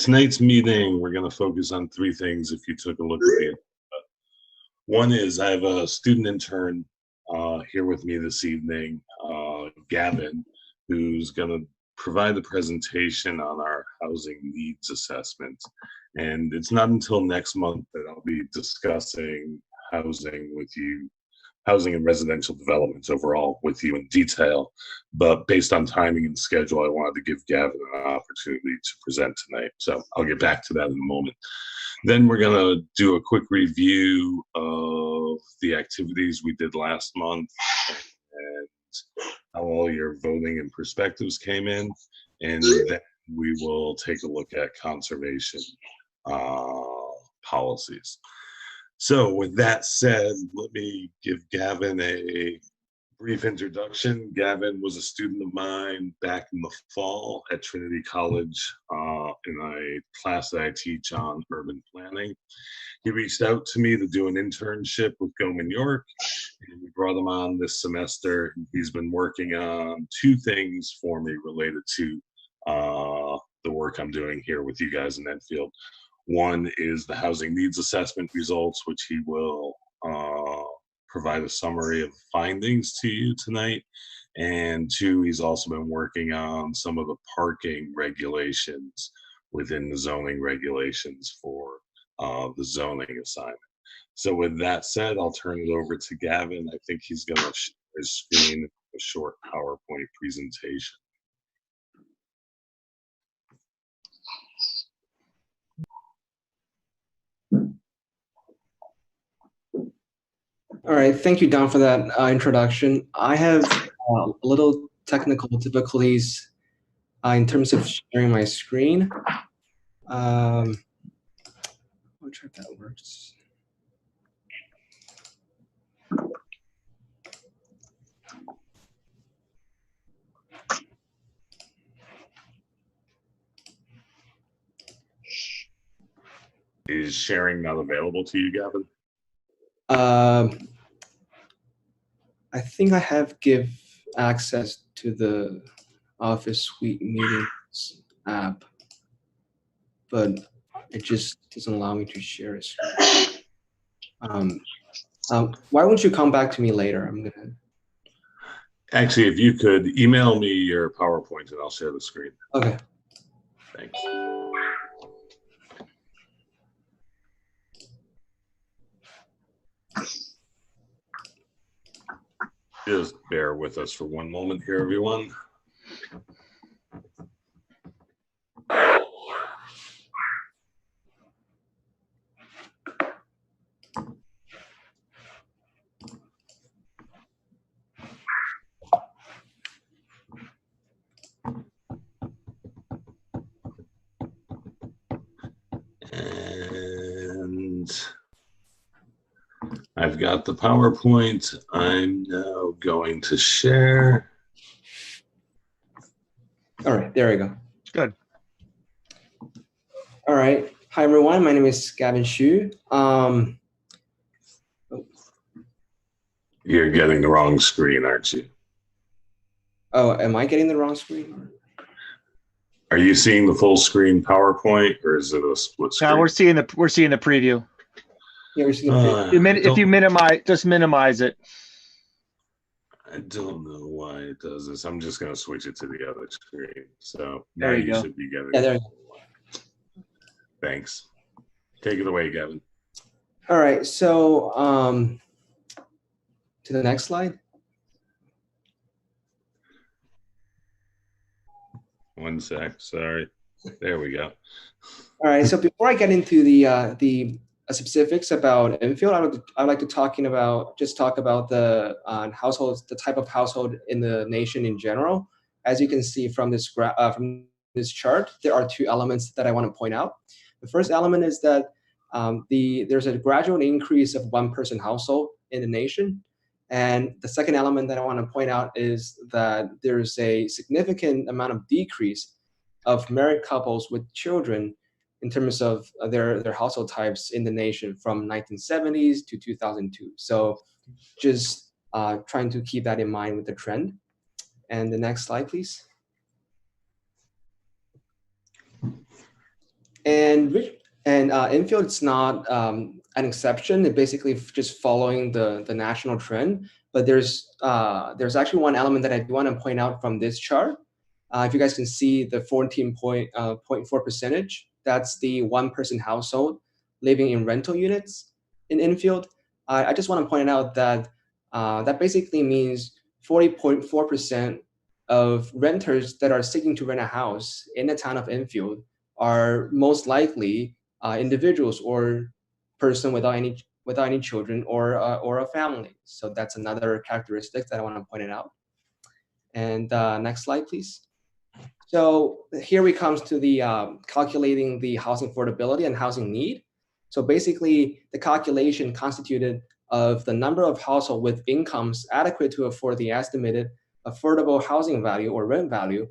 Tonight's meeting, we're going to focus on three things if you took a look at the agenda. One is I have a student intern here with me this evening, Gavin, who's going to provide a presentation on our housing needs assessment. And it's not until next month that I'll be discussing housing with you, housing and residential developments overall with you in detail. But based on timing and schedule, I wanted to give Gavin an opportunity to present tonight. So I'll get back to that in a moment. Then we're going to do a quick review of the activities we did last month and how all your voting and perspectives came in. And then we will take a look at conservation policies. So with that said, let me give Gavin a brief introduction. Gavin was a student of mine back in the fall at Trinity College in a class that I teach on urban planning. He reached out to me to do an internship with Goldman York, and we brought him on this semester. He's been working on two things for me related to the work I'm doing here with you guys in Enfield. One is the housing needs assessment results, which he will provide a summary of findings to you tonight. And two, he's also been working on some of the parking regulations within the zoning regulations for the zoning assignment. So with that said, I'll turn it over to Gavin. I think he's going to share his screen, a short PowerPoint presentation. All right, thank you, Don, for that introduction. I have a little technical difficulties in terms of sharing my screen. I'll try if that works. Is sharing not available to you, Gavin? I think I have give access to the Office Suite Meetings app, but it just doesn't allow me to share a screen. Why won't you come back to me later? I'm gonna. Actually, if you could email me your PowerPoint and I'll share the screen. Okay. Thanks. Just bear with us for one moment here, everyone. And I've got the PowerPoint. I'm now going to share. All right, there we go. Good. All right. Hi, everyone. My name is Gavin Xu. You're getting the wrong screen, aren't you? Oh, am I getting the wrong screen? Are you seeing the full screen PowerPoint, or is it a split screen? Now we're seeing the preview. Yeah, we're seeing the preview. If you minimize, just minimize it. I don't know why it does this. I'm just going to switch it to the other screen. So There now you go. should be getting. Yeah, there you go. Thanks. Take it away, Gavin. All right. So to the next slide. One sec. Sorry. There we go. All right. So before I get into the specifics about Enfield, I would like to talk about the households, the type of household in the nation in general. As you can see from this chart, there are two elements that I want to point out. The first element is that there's a gradual increase of one-person household in the nation. And the second element that I want to point out is that there's a significant amount of decrease of married couples with children in terms of their household types in the nation from 1970s to 2002. So just trying to keep that in mind with the trend. And the next slide, please. Infield, it's not an exception. It basically just following the national trend. But there's actually one element that I do want to point out from this chart. If you guys can see the 14.4 percentage, that's the one-person household living in rental units in Infield. I just want to point out that that basically means 40.4% of renters that are seeking to rent a house in the town of Infield are most likely individuals or person without any children or a family. So that's another characteristic that I want to point it out. And next slide, please. So here we comes to the calculating the housing affordability and housing need. So basically, the calculation constituted of the number of households with incomes adequate to afford the estimated affordable housing value or rent value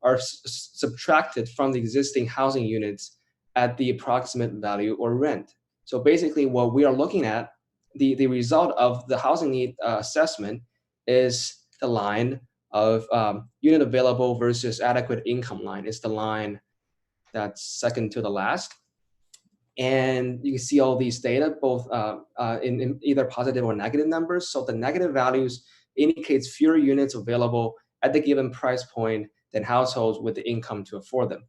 are subtracted from the existing housing units at the approximate value or rent. So basically, what we are looking at, the result of the housing need assessment is the line of unit available versus adequate income line. Is the line that's second to the last. And you can see all these data both in either positive or negative numbers. So the negative values indicates fewer units available at the given price point than households with the income to afford them.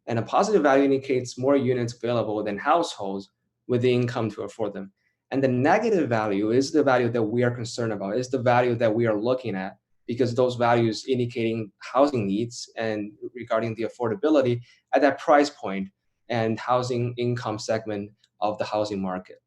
And a positive value indicates more units available than households with the income to afford them. And the negative value is the value that we are concerned about, is the value that we are looking at, because those values indicating housing needs and regarding the affordability at that price point and housing income segment of the housing market.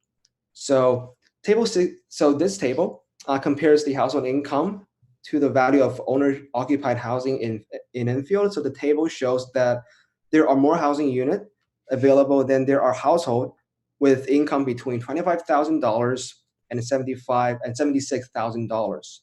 So this table compares the household income to the value of owner-occupied housing in Infield. So the table shows that there are more housing units available than there are households with income between $25,000 and $76,000.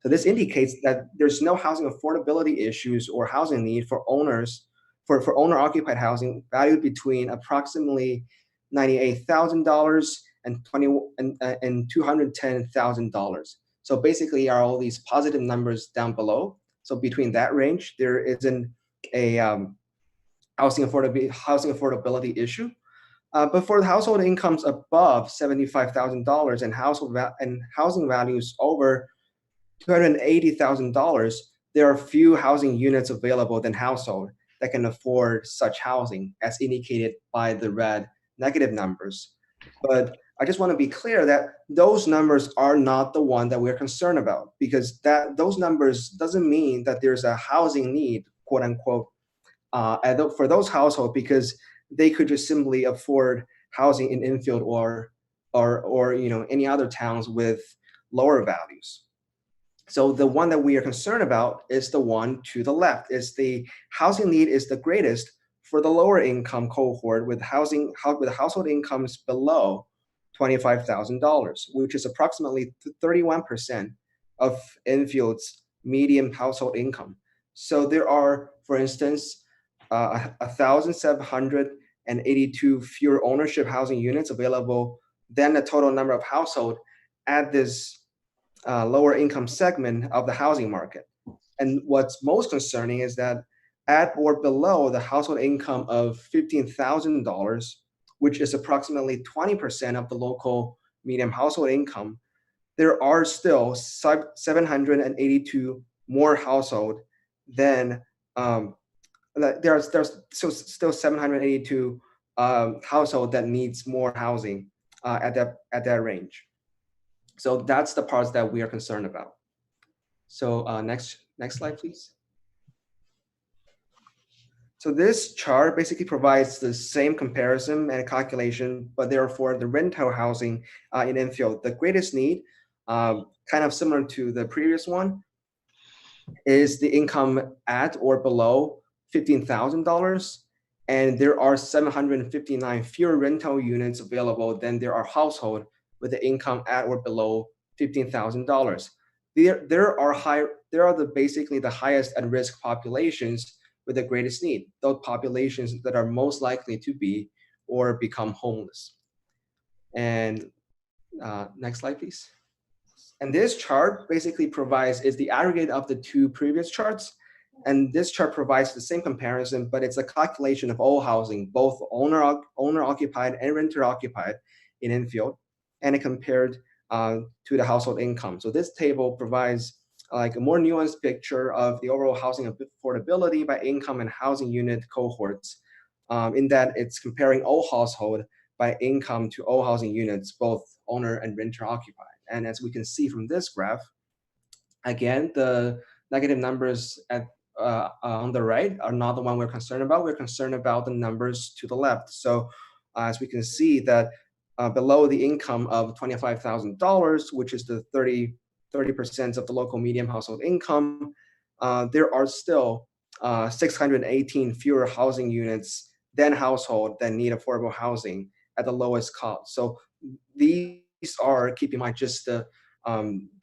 So this indicates that there's no housing affordability issues or housing need for owners for owner-occupied housing valued between approximately $98,000 and $210,000. So basically, are all these positive numbers down below. So between that range, there isn't a housing affordability issue. But for the household incomes above $75,000 and housing values over $280,000, there are few housing units available than household that can afford such housing, as indicated by the red negative numbers. But I just want to be clear that those numbers are not the one that we're concerned about, because those numbers doesn't mean that there's a housing need, quote unquote, for those households, because they could just simply afford housing in Infield or any other towns with lower values. So the one that we are concerned about is the one to the left. Is the housing need is the greatest for the lower income cohort with household incomes below $25,000, which is approximately 31% of Infield's median household income. So there are, for instance, 1,782 fewer ownership housing units available than the total number of households at this lower income segment of the housing market. And what's most concerning is that at or below the household income of $15,000, which is approximately 20% of the local median household income, there are still 782 more households than there's still 782 households that needs more housing at that range. So that's the parts that we are concerned about. So next slide, please. So this chart basically provides the same comparison and calculation, but therefore the rental housing in Infield, the greatest need, kind of similar to the previous one, is the income at or below $15,000. And there are 759 fewer rental units available than there are households with the income at or below $15,000. There are basically the highest at risk populations with the greatest need, those populations that are most likely to be or become homeless. And next slide, please. And this chart basically is the aggregate of the two previous charts. And this chart provides the same comparison, but it's a calculation of all housing, both owner-occupied and renter-occupied in Enfield, and it compared to the household income. So this table provides like a more nuanced picture of the overall housing affordability by income and housing unit cohorts, in that it's comparing all household by income to all housing units, both owner and renter occupied. And as we can see from this graph, again, the negative numbers on the right are not the one we're concerned about. We're concerned about the numbers to the left. So as we can see that below the income of $25,000, which is the 30% of the local median household income, there are still 618 fewer housing units than household that need affordable housing at the lowest cost. So these are, keep in mind, just the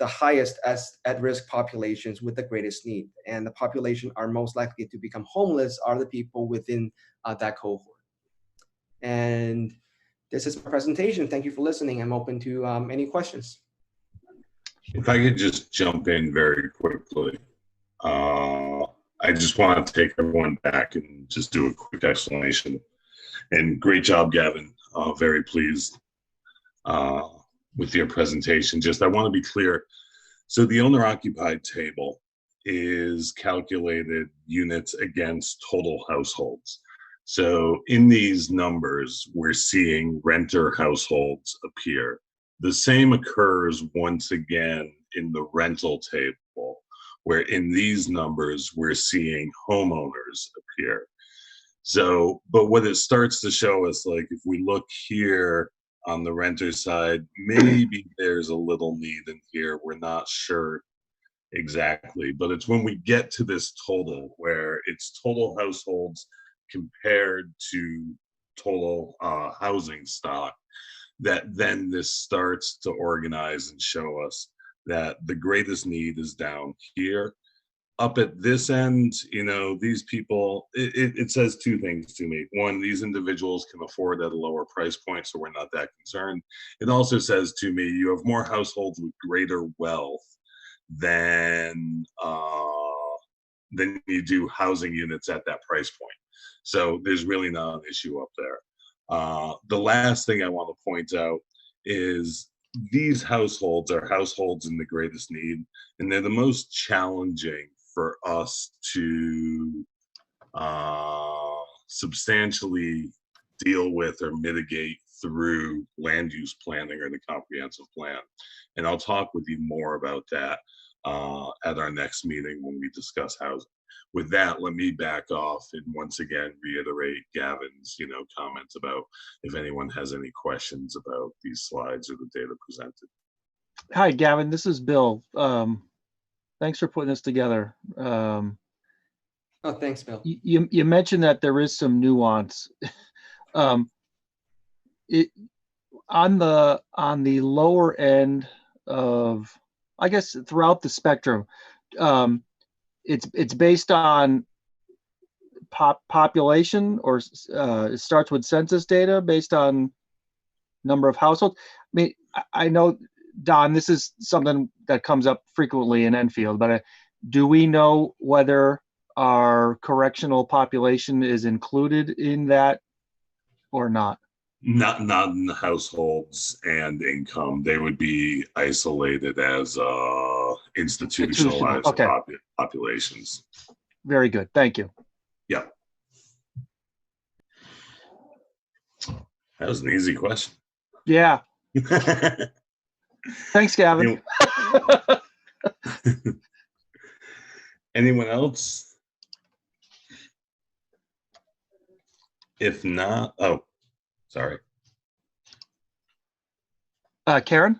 highest at-risk populations with the greatest need. And the population are most likely to become homeless are the people within that cohort. And this is my presentation. Thank you for listening. I'm open to any questions. If I could just jump in very quickly. I just want to take everyone back and just do a quick explanation. And great job, Gavin. Very pleased with your presentation. Just, I want to be clear. So the owner-occupied table is calculated units against total households. So in these numbers, we're seeing renter households appear. The same occurs once again in the rental table, where in these numbers, we're seeing homeowners appear. So, but what it starts to show us, like if we look here on the renter side, maybe there's a little need in here. We're not sure exactly, but it's when we get to this total where it's total households compared to total housing stock, that then this starts to organize and show us that the greatest need is down here. Up at this end, you know, these people, it says two things to me. One, these individuals can afford at a lower price point, so we're not that concerned. It also says to me, you have more households with greater wealth than you do housing units at that price point. So there's really not an issue up there. The last thing I want to point out is these households are households in the greatest need, and they're the most challenging for us to substantially deal with or mitigate through land use planning or the comprehensive plan. And I'll talk with you more about that at our next meeting when we discuss housing. With that, let me back off and once again reiterate Gavin's, comments about if anyone has any questions about these slides or the data presented. Hi, Gavin. This is Bill. Thanks for putting this together. Oh, thanks, Bill. You mentioned that there is some nuance. On the lower end of, I guess, throughout the spectrum, it's based on population, or it starts with census data based on number of households. I mean, I know, Don, this is something that comes up frequently in Enfield, but do we know whether our correctional population is included in that or not? Not in the households and income. They would be isolated as institutionalized okay. Populations. Very good. Thank you. Yeah. That was an easy question. Yeah. Thanks, Gavin. Anyone else? If not, oh, sorry. Karen?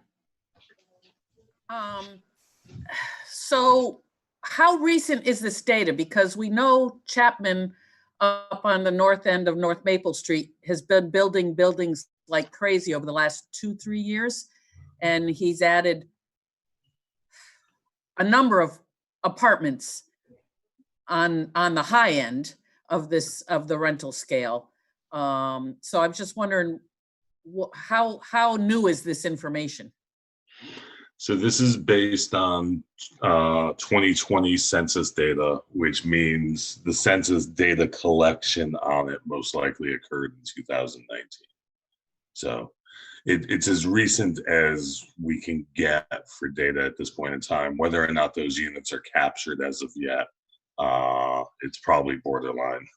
So how recent is this data? Because we know Chapman up on the north end of North Maple Street has been building buildings like crazy over the last 2-3 years. And he's added a number of apartments on the high end of the rental scale. So I'm just wondering how new is this information? So this is based on 2020 census data, which means the census data collection on it most likely occurred in 2019. So it's as recent as we can get for data at this point in time. Whether or not those units are captured as of yet, it's probably borderline,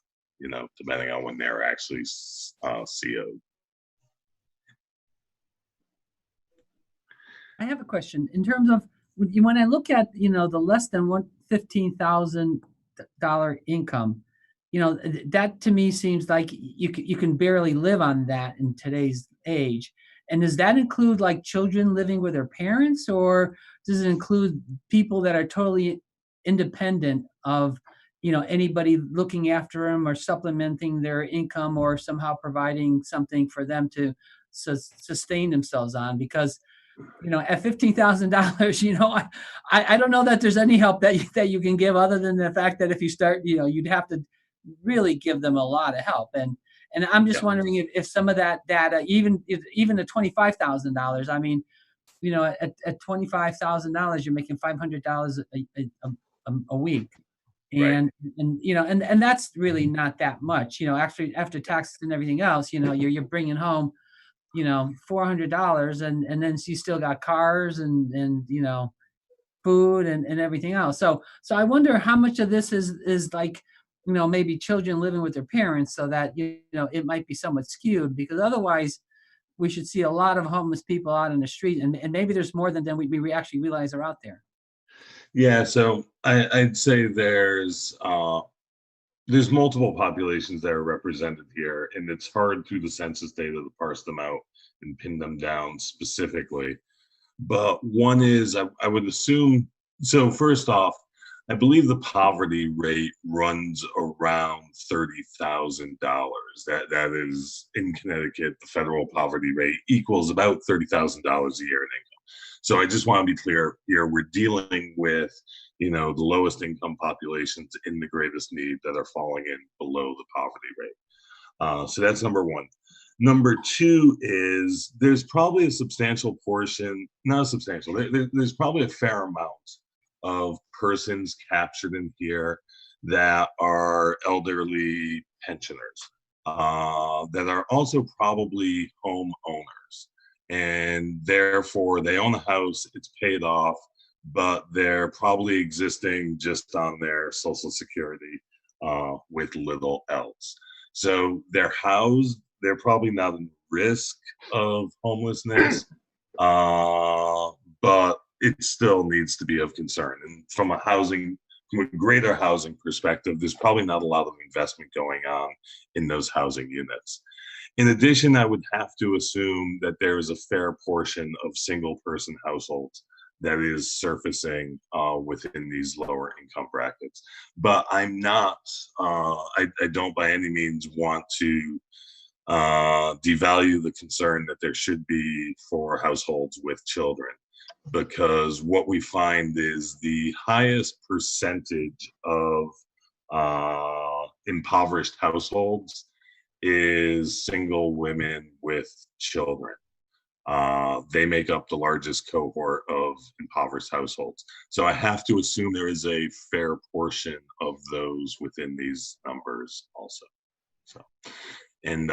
depending on when they're actually CO'd. I have a question. In terms of when I look at the less than $15,000 income, that to me seems like you can barely live on that in today's age. And does that include like children living with their parents, or does it include people that are totally independent of anybody looking after them or supplementing their income or somehow providing something for them to sustain themselves on? Because at $15,000, I don't know that there's any help that you can give other than the fact that if you start, you'd have to really give them a lot of help. And I'm just wondering if some of that data, even the $25,000, I mean, at $25,000, you're making $500 a week. And, right. and that's really not that much, after taxes and everything else, you're bringing home, $400, and then you still got cars and food and everything else. So I wonder how much of this is like, maybe children living with their parents, so that, it might be somewhat skewed, because otherwise we should see a lot of homeless people out in the street, and maybe there's more than we actually realize are out there. Yeah, so I'd say there's multiple populations that are represented here, and it's hard through the census data to parse them out and pin them down specifically. But one is, I would assume, so first off, I believe the poverty rate runs around $30,000. That is, in Connecticut, the federal poverty rate equals about $30,000 a year in income. So I just want to be clear here, we're dealing with, the lowest income populations in the greatest need that are falling in below the poverty rate. So that's number one. Number two is there's probably a substantial portion, not substantial, there's probably a fair amount of persons captured in here that are elderly pensioners, that are also probably homeowners. And therefore they own a house, it's paid off, but they're probably existing just on their Social Security with little else. So they're housed, they're probably not at risk of homelessness, but it still needs to be of concern. And from a greater housing perspective, there's probably not a lot of investment going on in those housing units. In addition, I would have to assume that there is a fair portion of single-person households that is surfacing within these lower income brackets. But I'm not, I don't by any means want to devalue the concern that there should be for households with children, because what we find is the highest percentage of impoverished households is single women with children. They make up the largest cohort of impoverished households. So I have to assume there is a fair portion of those within these numbers also. So, and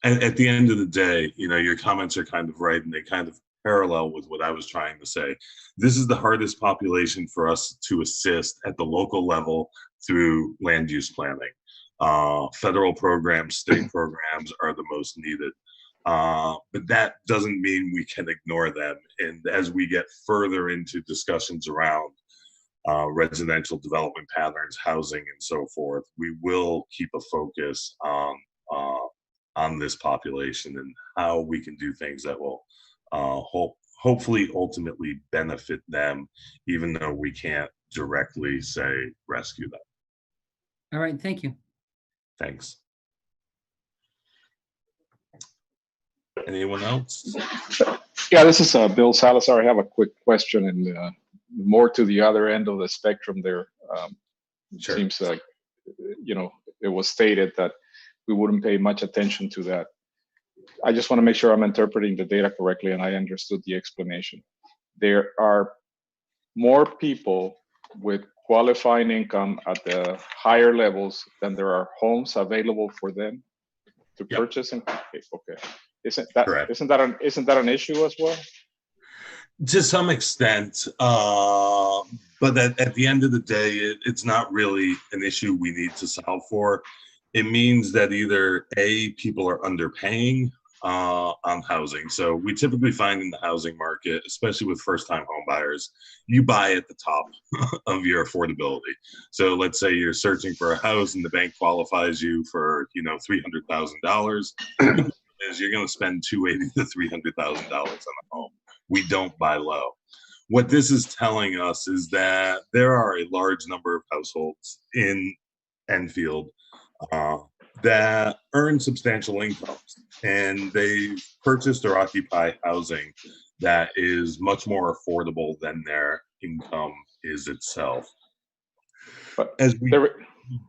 at the end of the day, your comments are kind of right, and they kind of parallel with what I was trying to say. This is the hardest population for us to assist at the local level through land use planning. Federal programs, state programs are the most needed. But that doesn't mean we can ignore them. And as we get further into discussions around residential development patterns, housing, and so forth, we will keep a focus on this population and how we can do things that will hopefully ultimately benefit them, even though we can't directly say rescue them. All right, thank you. Thanks. Anyone else? Yeah, this is Bill Salazar. I have a quick question, and more to the other end of the spectrum there. Sure. Seems like, it was stated that we wouldn't pay much attention to that. I just want to make sure I'm interpreting the data correctly and I understood the explanation. there are more people with qualifying income at the higher levels than there are homes available for them to Yep. purchase. And okay, isn't that Correct. isn't that an issue as well? To some extent, but at the end of the day, it's not really an issue we need to solve for. It means that either A, people are underpaying on housing. So we typically find in the housing market, especially with first-time home buyers, you buy at the top of your affordability. So let's say you're searching for a house and the bank qualifies you for, $300,000. You're going to spend $280,000 to $300,000 on a home. We don't buy low. What this is telling us is that there are a large number of households in Enfield that earn substantial incomes, and they've purchased or occupy housing that is much more affordable than their income is itself. But as we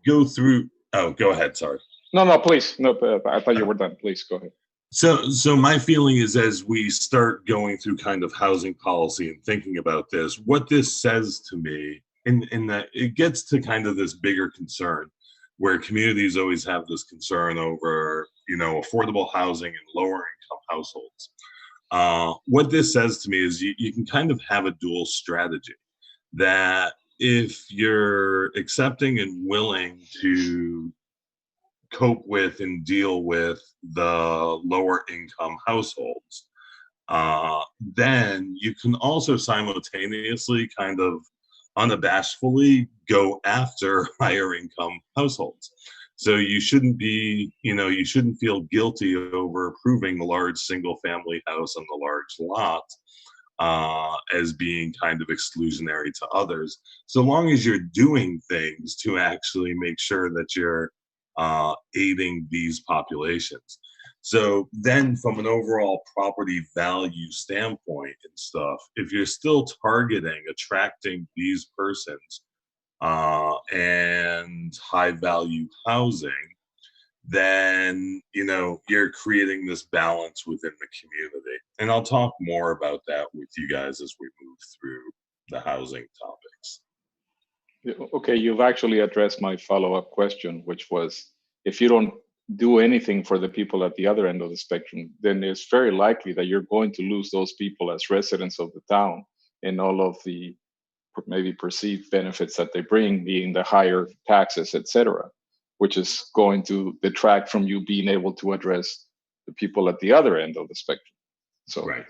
go through, go ahead, sorry. No, please. No, I thought you were done. Please go ahead. So my feeling is, as we start going through kind of housing policy and thinking about this, what this says to me, in that it gets to kind of this bigger concern where communities always have this concern over, affordable housing and lower income households. What this says to me is you can kind of have a dual strategy, that if you're accepting and willing to cope with and deal with the lower income households, then you can also simultaneously kind of unabashedly go after higher income households. So you shouldn't feel guilty over approving the large single family house on the large lot as being kind of exclusionary to others, so long as you're doing things to actually make sure that you're aiding these populations. So then from an overall property value standpoint and stuff, if you're still targeting attracting these persons and high value housing, then you're creating this balance within the community. And I'll talk more about that with you guys as we move through the housing topics. Okay, you've actually addressed my follow-up question, which was, if you don't do anything for the people at the other end of the spectrum, then it's very likely that you're going to lose those people as residents of the town and all of the maybe perceived benefits that they bring, being the higher taxes, etc., which is going to detract from you being able to address the people at the other end of the spectrum. So, right.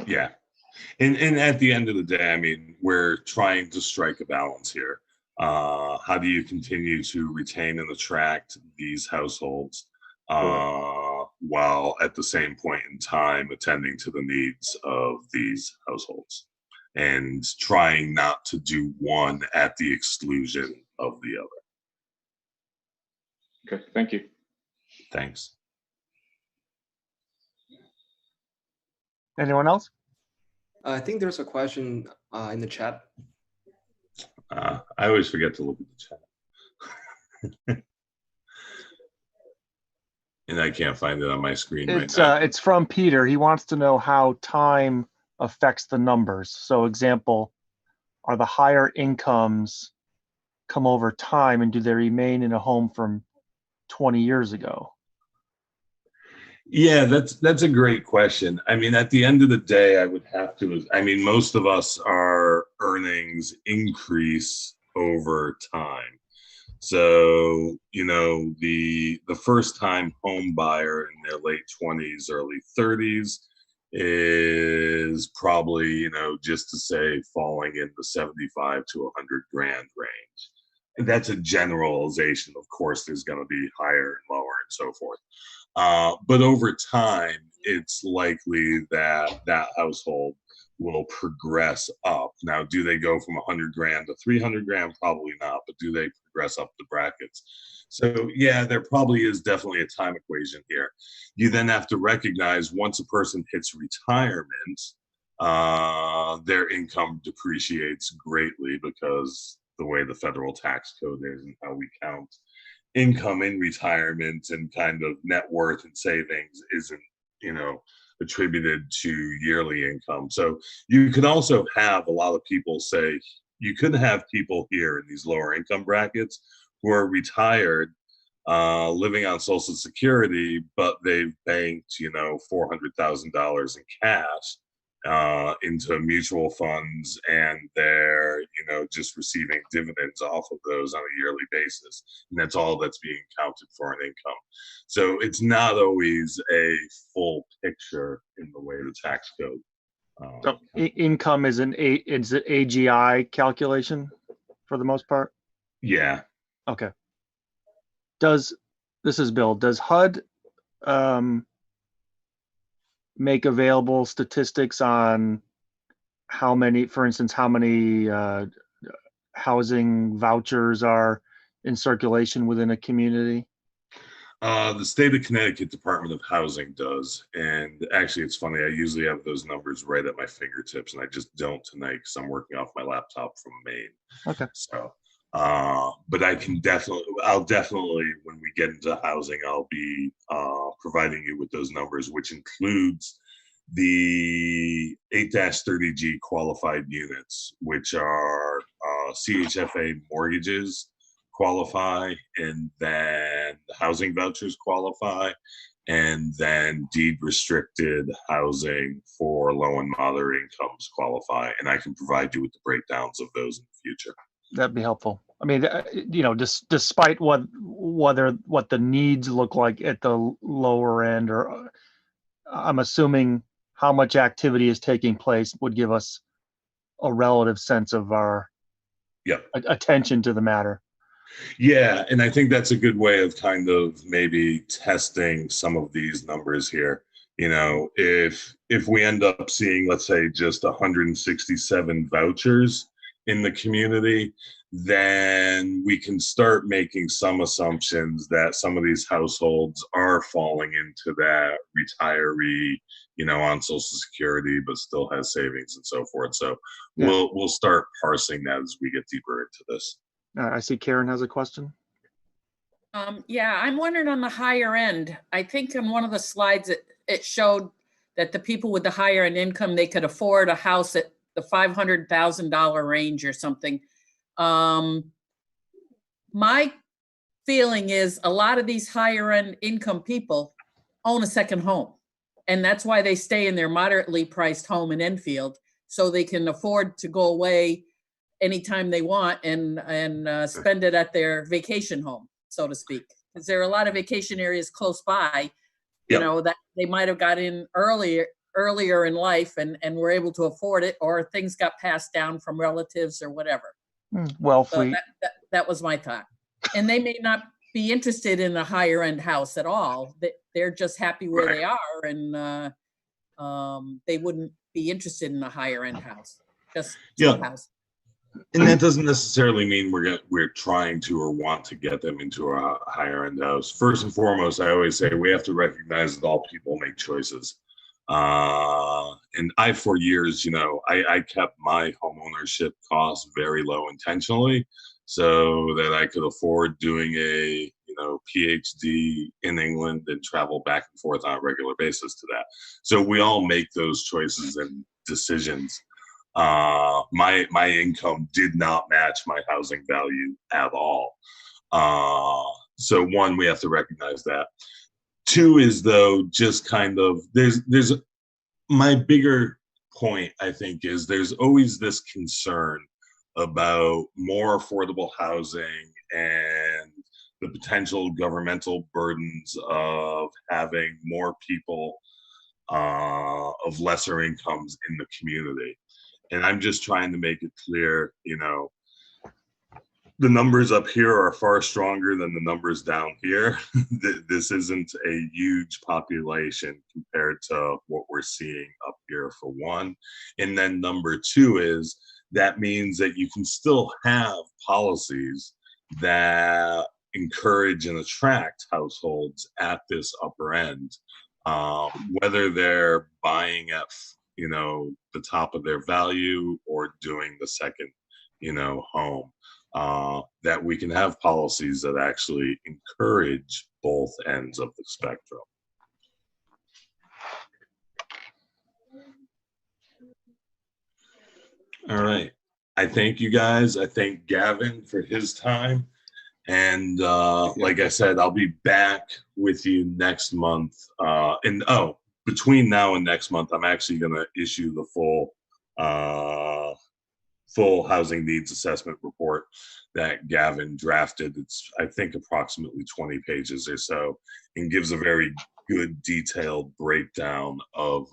Yeah. And at the end of the day, I mean, we're trying to strike a balance here. How do you continue to retain and attract these households while at the same point in time attending to the needs of these households and trying not to do one at the exclusion of the other? Okay, thank you. Thanks. Anyone else? I think there's a question in the chat. I always forget to look at the chat. And I can't find it on my screen right now. It's from Peter. He wants to know how time affects the numbers. So example, are the higher incomes come over time, and do they remain in a home from 20 years ago? Yeah, that's a great question. I mean, at the end of the day, I would have to, most of us, our earnings increase over time. So, the first time home buyer in their late 20s, early 30s is probably, just to say, falling in the 75 to 100 grand range. And that's a generalization. Of course, there's going to be higher and lower and so forth. But over time, it's likely that that household will progress up. Now, do they go from 100 grand to 300 grand? Probably not, but do they progress up the brackets? So yeah, there probably is definitely a time equation here. You then have to recognize, once a person hits retirement, their income depreciates greatly because the way the federal tax code is and how we count income in retirement and kind of net worth and savings isn't, attributed to yearly income. So you can also have a lot of people say, you could have people here in these lower income brackets who are retired, living on Social Security, but they've banked, $400,000 in cash into mutual funds, and they're, just receiving dividends off of those on a yearly basis. And that's all that's being counted for in income. So it's not always a full picture in the way the tax code. So income is an AGI calculation for the most part? Yeah. Okay. This is Bill, does HUD make available statistics on how many, for instance, how many housing vouchers are in circulation within a community? The state of Connecticut Department of Housing does. And actually, it's funny, I usually have those numbers right at my fingertips, and I just don't tonight because I'm working off my laptop from Maine. Okay. So, but I'll definitely, when we get into housing, I'll be providing you with those numbers, which includes the 8-30G qualified units, which are CHFA mortgages qualify, and then the housing vouchers qualify, and then deed restricted housing for low and moderate incomes qualify. And I can provide you with the breakdowns of those in the future. That'd be helpful. I mean, despite what the needs look like at the lower end, or I'm assuming how much activity is taking place would give us a relative sense of our attention to the matter. Yeah, and I think that's a good way of kind of maybe testing some of these numbers here. If we end up seeing, let's say, just 167 vouchers in the community, then we can start making some assumptions that some of these households are falling into that retiree, on Social Security, but still has savings and so forth. So we'll start parsing that as we get deeper into this. I see Karen has a question. Yeah, I'm wondering on the higher end. I think on one of the slides it showed that the people with the higher end income, they could afford a house at the $500,000 range or something. My feeling is a lot of these higher end income people own a second home, and that's why they stay in their moderately priced home in Enfield, so they can afford to go away anytime they want and spend it at their vacation home, so to speak. Because there are a lot of vacation areas close by, that they might have got in earlier in life and were able to afford it, or things got passed down from relatives or whatever. Well, so that was my thought. And they may not be interested in a higher end house at all. They're just happy where they are, and they wouldn't be interested in a higher end house. Just a house. And that doesn't necessarily mean we're trying to or want to get them into a higher end house. First and foremost, I always say we have to recognize that all people make choices. And for years, I kept my home ownership costs very low intentionally, so that I could afford doing a PhD in England and travel back and forth on a regular basis to that. So we all make those choices and decisions. My income did not match my housing value at all. So one, we have to recognize that. Two is, though, just kind of there's my bigger point, I think, is there's always this concern about more affordable housing and the potential governmental burdens of having more people of lesser incomes in the community. And I'm just trying to make it clear, the numbers up here are far stronger than the numbers down here. This isn't a huge population compared to what we're seeing up here, for one. And then number two is that means that you can still have policies that encourage and attract households at this upper end, whether they're buying at the top of their value or doing the second home, that we can have policies that actually encourage both ends of the spectrum. All right. I thank you guys. I thank Gavin for his time. And like I said, I'll be back with you next month. Between now and next month, I'm actually going to issue the full housing needs assessment report that Gavin drafted. It's, I think, approximately 20 pages or so, and gives a very good detailed breakdown of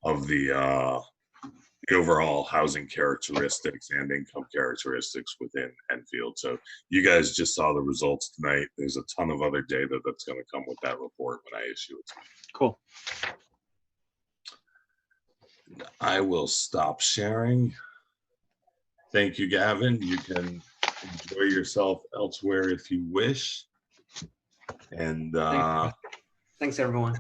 the overall housing characteristics and income characteristics within Enfield. So you guys just saw the results tonight. There's a ton of other data that's going to come with that report when I issue it tonight. Cool. I will stop sharing. Thank you, Gavin. You can enjoy yourself elsewhere if you wish. And Thanks, everyone.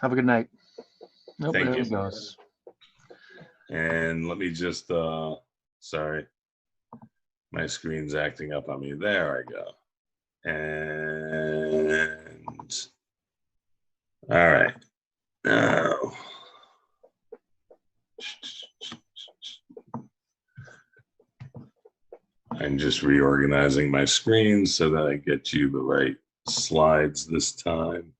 Have a good night. Nope, Thank there you. it goes. And let me just, sorry, my screen's acting up on me. There I go. And all right, now. I'm just reorganizing my screen so that I get you the right slides this time.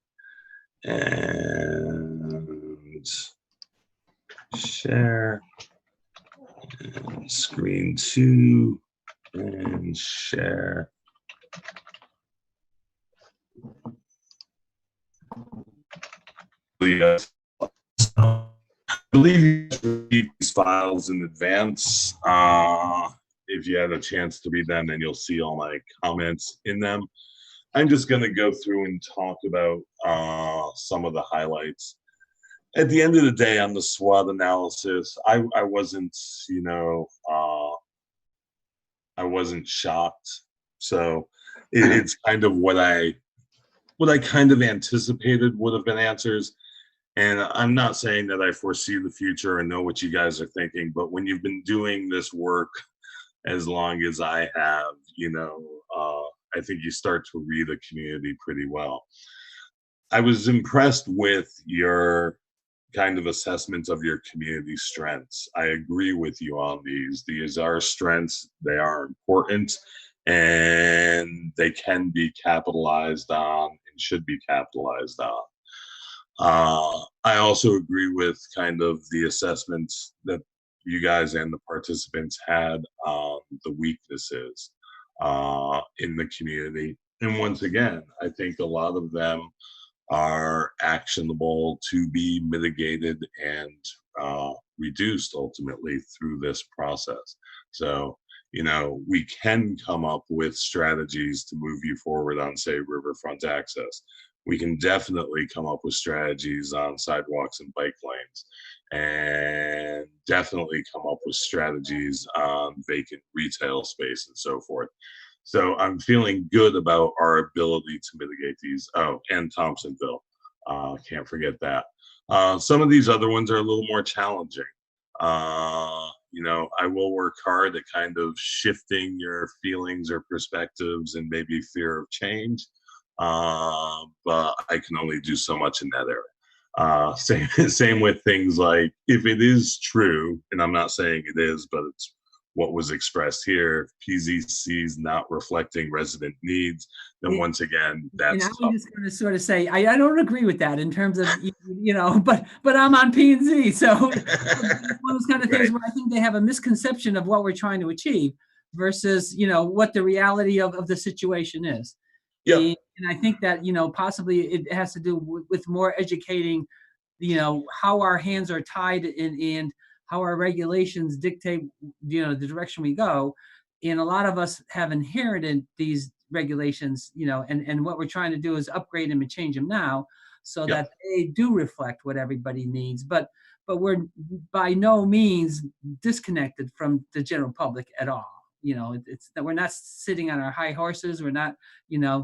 And share, and screen 2, and share. Yes. I believe you read these files in advance. If you had a chance to read them, then you'll see all my comments in them. I'm just going to go through and talk about some of the highlights. At the end of the day, on the SWOT analysis, I wasn't, I wasn't shocked. So it's kind of what I kind of anticipated would have been answers. And I'm not saying that I foresee the future and know what you guys are thinking, but when you've been doing this work as long as I have, I think you start to read a community pretty well. I was impressed with your kind of assessment of your community strengths. I agree with you on these. These are strengths, they are important, and they can be capitalized on and should be capitalized on. I also agree with kind of the assessments that you guys and the participants had on the weaknesses in the community. And once again, I think a lot of them are actionable to be mitigated and reduced ultimately through this process. So, we can come up with strategies to move you forward on, say, riverfront access. We can definitely come up with strategies on sidewalks and bike lanes, and definitely come up with strategies on vacant retail space and so forth. So I'm feeling good about our ability to mitigate these. Oh, and Thompsonville, can't forget that. Some of these other ones are a little more challenging. I will work hard at kind of shifting your feelings or perspectives and maybe fear of change. But I can only do so much in that area. Same with things like, if it is true, and I'm not saying it is, but it's what was expressed here, PZC is not reflecting resident needs, then once again, that's and I'm just going to sort of say, I don't agree with that in terms of, but I'm on P&Z. So it's one of those kind of things where I think they have a misconception of what we're trying to achieve versus, what the reality of the situation is. Yep. And I think that, possibly it has to do with more educating, how our hands are tied and how our regulations dictate, the direction we go. And a lot of us have inherited these regulations, and what we're trying to do is upgrade them and change them now so that they do reflect what everybody needs. But we're by no means disconnected from the general public at all. It's that we're not sitting on our high horses. We're not,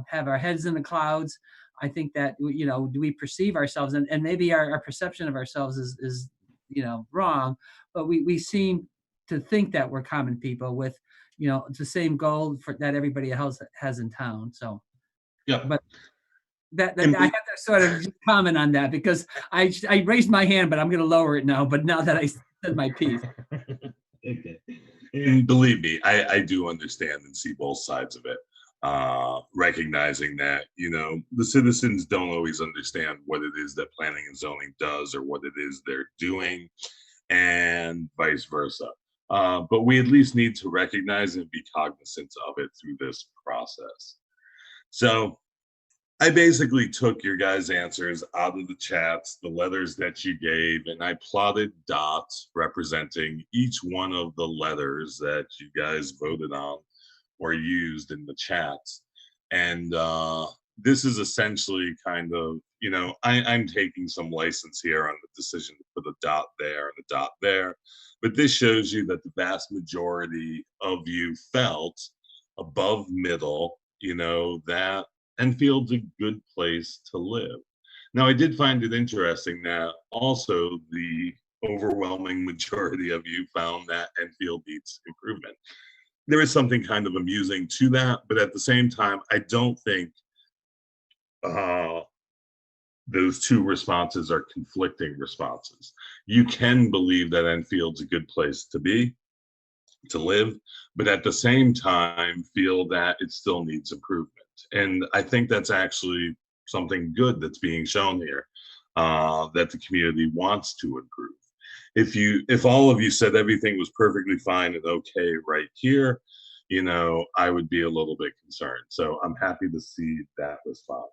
have our heads in the clouds. I think that, do we perceive ourselves, and maybe our perception of ourselves is wrong, but we seem to think that we're common people with, the same goal that everybody else has in town. So, yeah. But I have to sort of comment on that because I raised my hand, but I'm going to lower it now. But now that I said my piece. Okay. And believe me, I do understand and see both sides of it. Recognizing that, the citizens don't always understand what it is that planning and zoning does or what it is they're doing, and vice versa. But we at least need to recognize and be cognizant of it through this process. So I basically took your guys' answers out of the chats, the letters that you gave, and I plotted dots representing each one of the letters that you guys voted on or used in the chats. And this is essentially kind of, I'm taking some license here on the decision to put a dot there and a dot there. But this shows you that the vast majority of you felt above middle, that Enfield's a good place to live. Now, I did find it interesting that also the overwhelming majority of you found that Enfield needs improvement. There is something kind of amusing to that, but at the same time, I don't think those two responses are conflicting responses. You can believe that Enfield's a good place to live, but at the same time, feel that it still needs improvement. And I think that's actually something good that's being shown here, that the community wants to improve. If all of you said everything was perfectly fine and okay right here, I would be a little bit concerned. So I'm happy to see that response.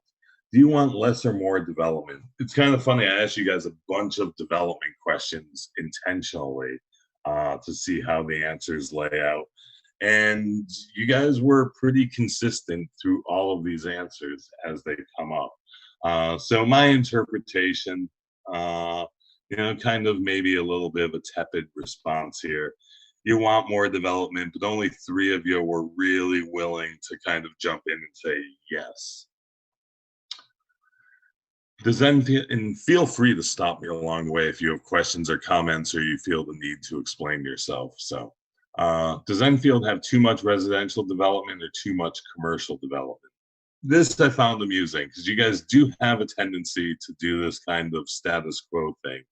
Do you want less or more development? It's kind of funny. I asked you guys a bunch of development questions intentionally to see how the answers lay out. And you guys were pretty consistent through all of these answers as they come up. So my interpretation, kind of maybe a little bit of a tepid response here. You want more development, but only 3 of you were really willing to kind of jump in and say yes. And feel free to stop me along the way if you have questions or comments or you feel the need to explain yourself. So does Enfield have too much residential development or too much commercial development? This I found amusing because you guys do have a tendency to do this kind of status quo thing.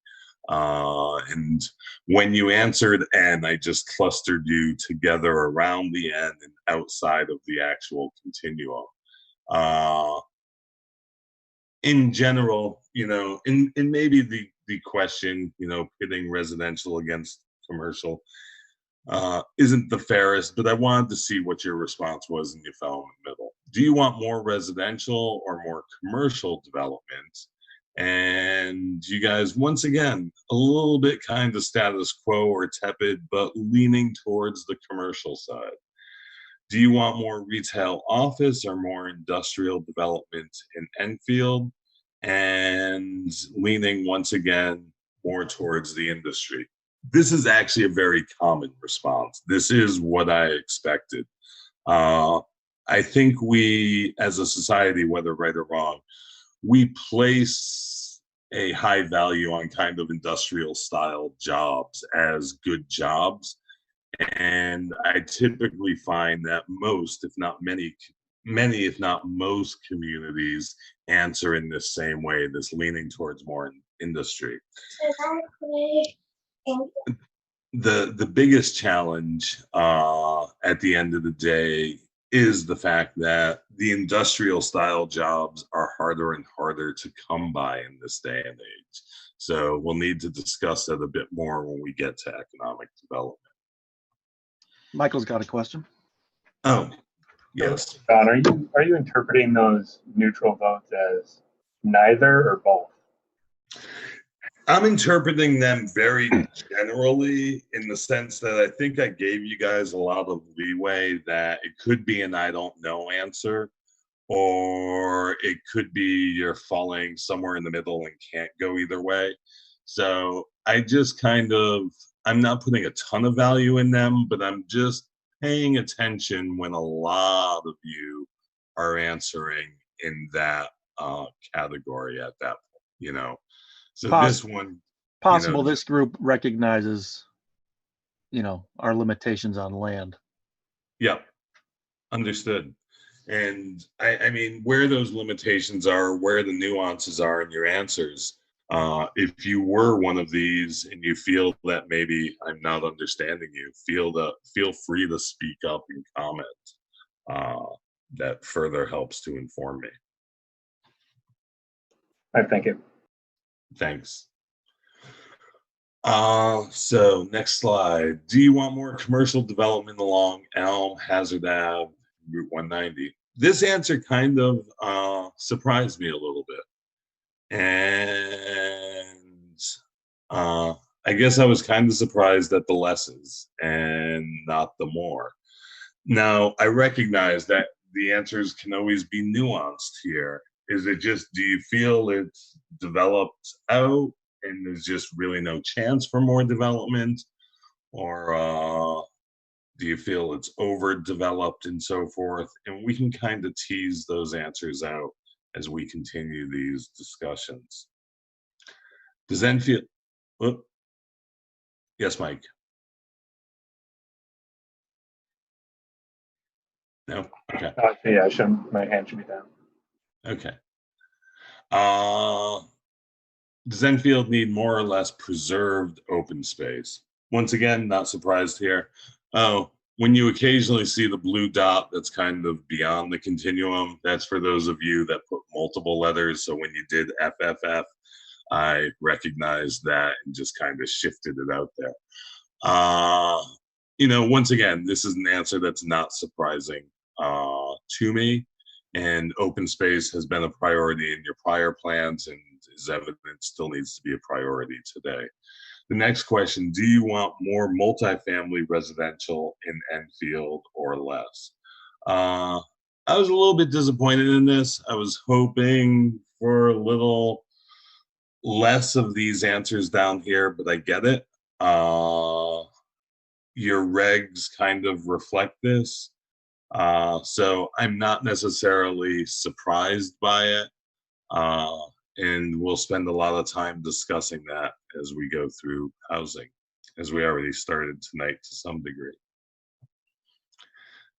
And when you answered N, I just clustered you together around the N and outside of the actual continuum. In general, in maybe the question, pitting residential against commercial isn't the fairest, but I wanted to see what your response was and you fell in the middle. Do you want more residential or more commercial development? And you guys, once again, a little bit kind of status quo or tepid, but leaning towards the commercial side. Do you want more retail office or more industrial development in Enfield? And leaning once again more towards the industry. This is actually a very common response. This is what I expected. I think we, as a society, whether right or wrong, we place a high value on kind of industrial style jobs as good jobs. And I typically find that most, if not many, if not most communities answer in the same way, this leaning towards more industry. The biggest challenge at the end of the day is the fact that the industrial style jobs are harder and harder to come by in this day and age. So we'll need to discuss that a bit more when we get to economic development. Michael's got a question. Oh, yes. Don, are you interpreting those neutral votes as neither or both? I'm interpreting them very generally in the sense that I think I gave you guys a lot of leeway that it could be an I don't know answer, or it could be you're falling somewhere in the middle and can't go either way. So I just I'm not putting a ton of value in them, but I'm just paying attention when a lot of you are answering in that category at that point, So this one, possible this group recognizes, our limitations on land. Yep, understood. And I mean, where those limitations are, where the nuances are in your answers. If you were one of these and you feel that maybe I'm not understanding you, feel free to speak up and comment. That further helps to inform me. I thank you. Thanks. So next slide. Do you want more commercial development along Elm, Hazard Ave, Route 190? This answer kind of surprised me a little bit. And I guess I was kind of surprised at the lesses and not the more. Now, I recognize that the answers can always be nuanced here. Is it just, do you feel it's developed out and there's just really no chance for more development? Or do you feel it's overdeveloped and so forth? And we can kind of tease those answers out as we continue these discussions. Does Enfield, oh, yes, Mike? No? Okay. Yeah, my hand should be down. Okay. Does Enfield need more or less preserved open space? Once again, not surprised here. Oh, when you occasionally see the blue dot that's kind of beyond the continuum, that's for those of you that put multiple letters. So when you did FFF, I recognized that and just kind of shifted it out there. Once again, this is an answer that's not surprising to me. And open space has been a priority in your prior plans and is evident still needs to be a priority today. The next question, do you want more multifamily residential in Enfield or less? I was a little bit disappointed in this. I was hoping for a little less of these answers down here, but I get it. Your regs kind of reflect this. So I'm not necessarily surprised by it. And we'll spend a lot of time discussing that as we go through housing, as we already started tonight to some degree.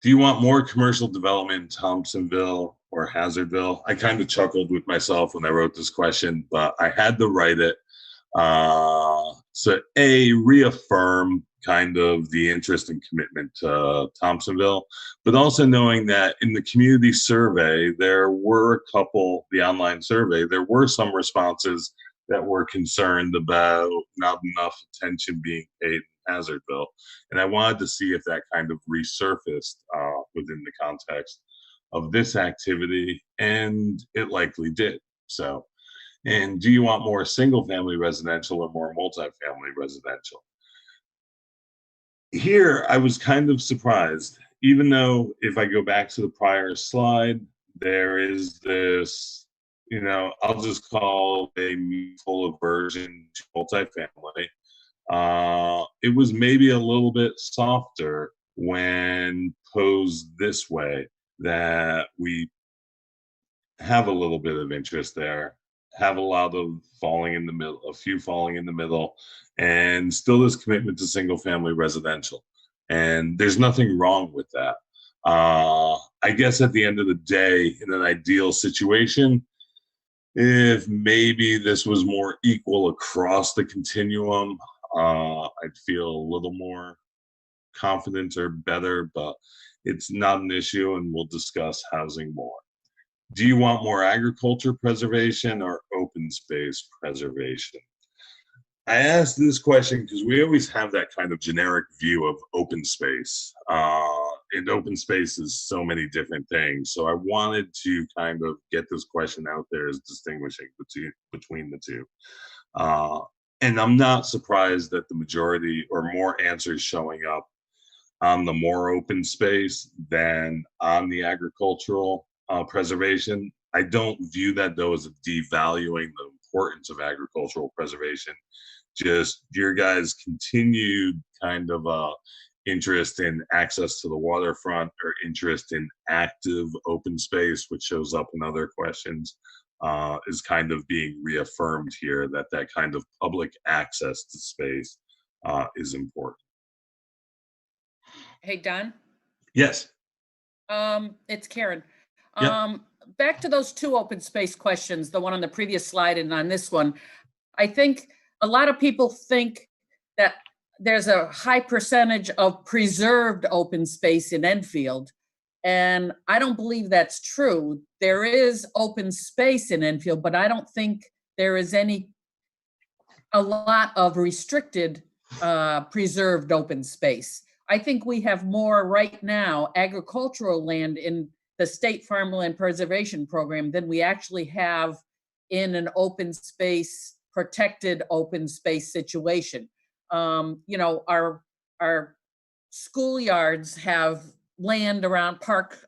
Do you want more commercial development in Thompsonville or Hazardville? I kind of chuckled with myself when I wrote this question, but I had to write it. So reaffirm kind of the interest and commitment to Thompsonville, but also knowing that in the community survey, there were the online survey, there were some responses that were concerned about not enough attention being paid in Hazardville. And I wanted to see if that kind of resurfaced within the context of this activity, and it likely did. So, and do you want more single family residential or more multifamily residential? Here, I was kind of surprised, even though if I go back to the prior slide, there is this, I'll just call a full aversion to multifamily. It was maybe a little bit softer when posed this way, that we have a little bit of interest there, have a lot of falling in the middle, a few falling in the middle, and still this commitment to single family residential. And there's nothing wrong with that. I guess at the end of the day, in an ideal situation, if maybe this was more equal across the continuum, I'd feel a little more confident or better, but it's not an issue, and we'll discuss housing more. Do you want more agriculture preservation or open space preservation? I asked this question because we always have that kind of generic view of open space. And open space is so many different things. So I wanted to kind of get this question out there as distinguishing between the two. And I'm not surprised that the majority or more answers showing up on the more open space than on the agricultural preservation. I don't view that though as devaluing the importance of agricultural preservation. Just your guys' continued kind of interest in access to the waterfront or interest in active open space, which shows up in other questions, is kind of being reaffirmed here, that kind of public access to space is important. Hey, Don? Yes. It's Karen. Yep. Back to those two open space questions, the one on the previous slide and on this one. I think a lot of people think that there's a high percentage of preserved open space in Enfield. And I don't believe that's true. There is open space in Enfield, but I don't think there is a lot of restricted preserved open space. I think we have more right now agricultural land in the State Farmland Preservation Program than we actually have in an open space, protected open space situation. You know, our schoolyards have land around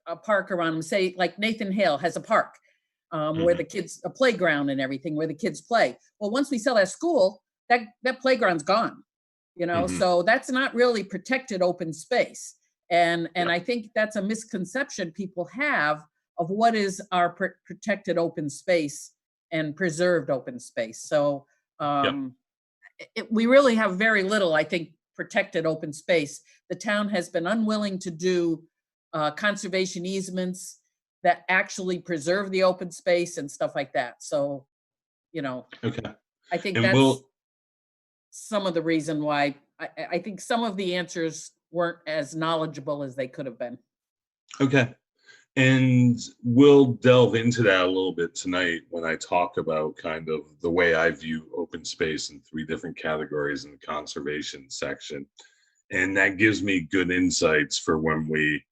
a park around them. Say like Nathan Hale has a park where the kids, a playground and everything, where the kids play. Well, once we sell that school, that playground's gone. You know, so that's not really protected open space. And I think that's a misconception people have of what is our protected open space and preserved open space. So we really have very little, I think, protected open space. The town has been unwilling to do conservation easements that actually preserve the open space and stuff like that. So, you know, I think And that's some of the reason why I think some of the answers weren't as knowledgeable as they could have been. Okay. And we'll delve into that a little bit tonight when I talk about kind of the way I view open space in 3 different categories in the conservation section. And that gives me good insights for when we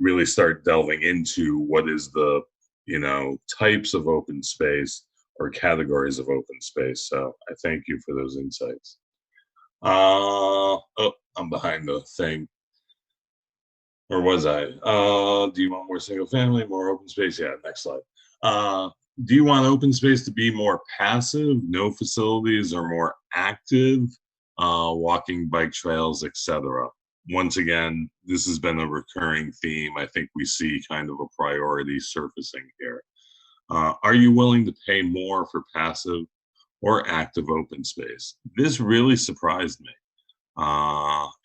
really start delving into what is the, you know, types of open space or categories of open space. So I thank you for those insights. Oh, I'm behind the thing. Or was I? Do you want more single family, more open space? Yeah, next slide. Do you want open space to be more passive, no facilities, or more active, walking, bike trails, etc.? Once again, this has been a recurring theme. I think we see kind of a priority surfacing here. Are you willing to pay more for passive or active open space? This really surprised me.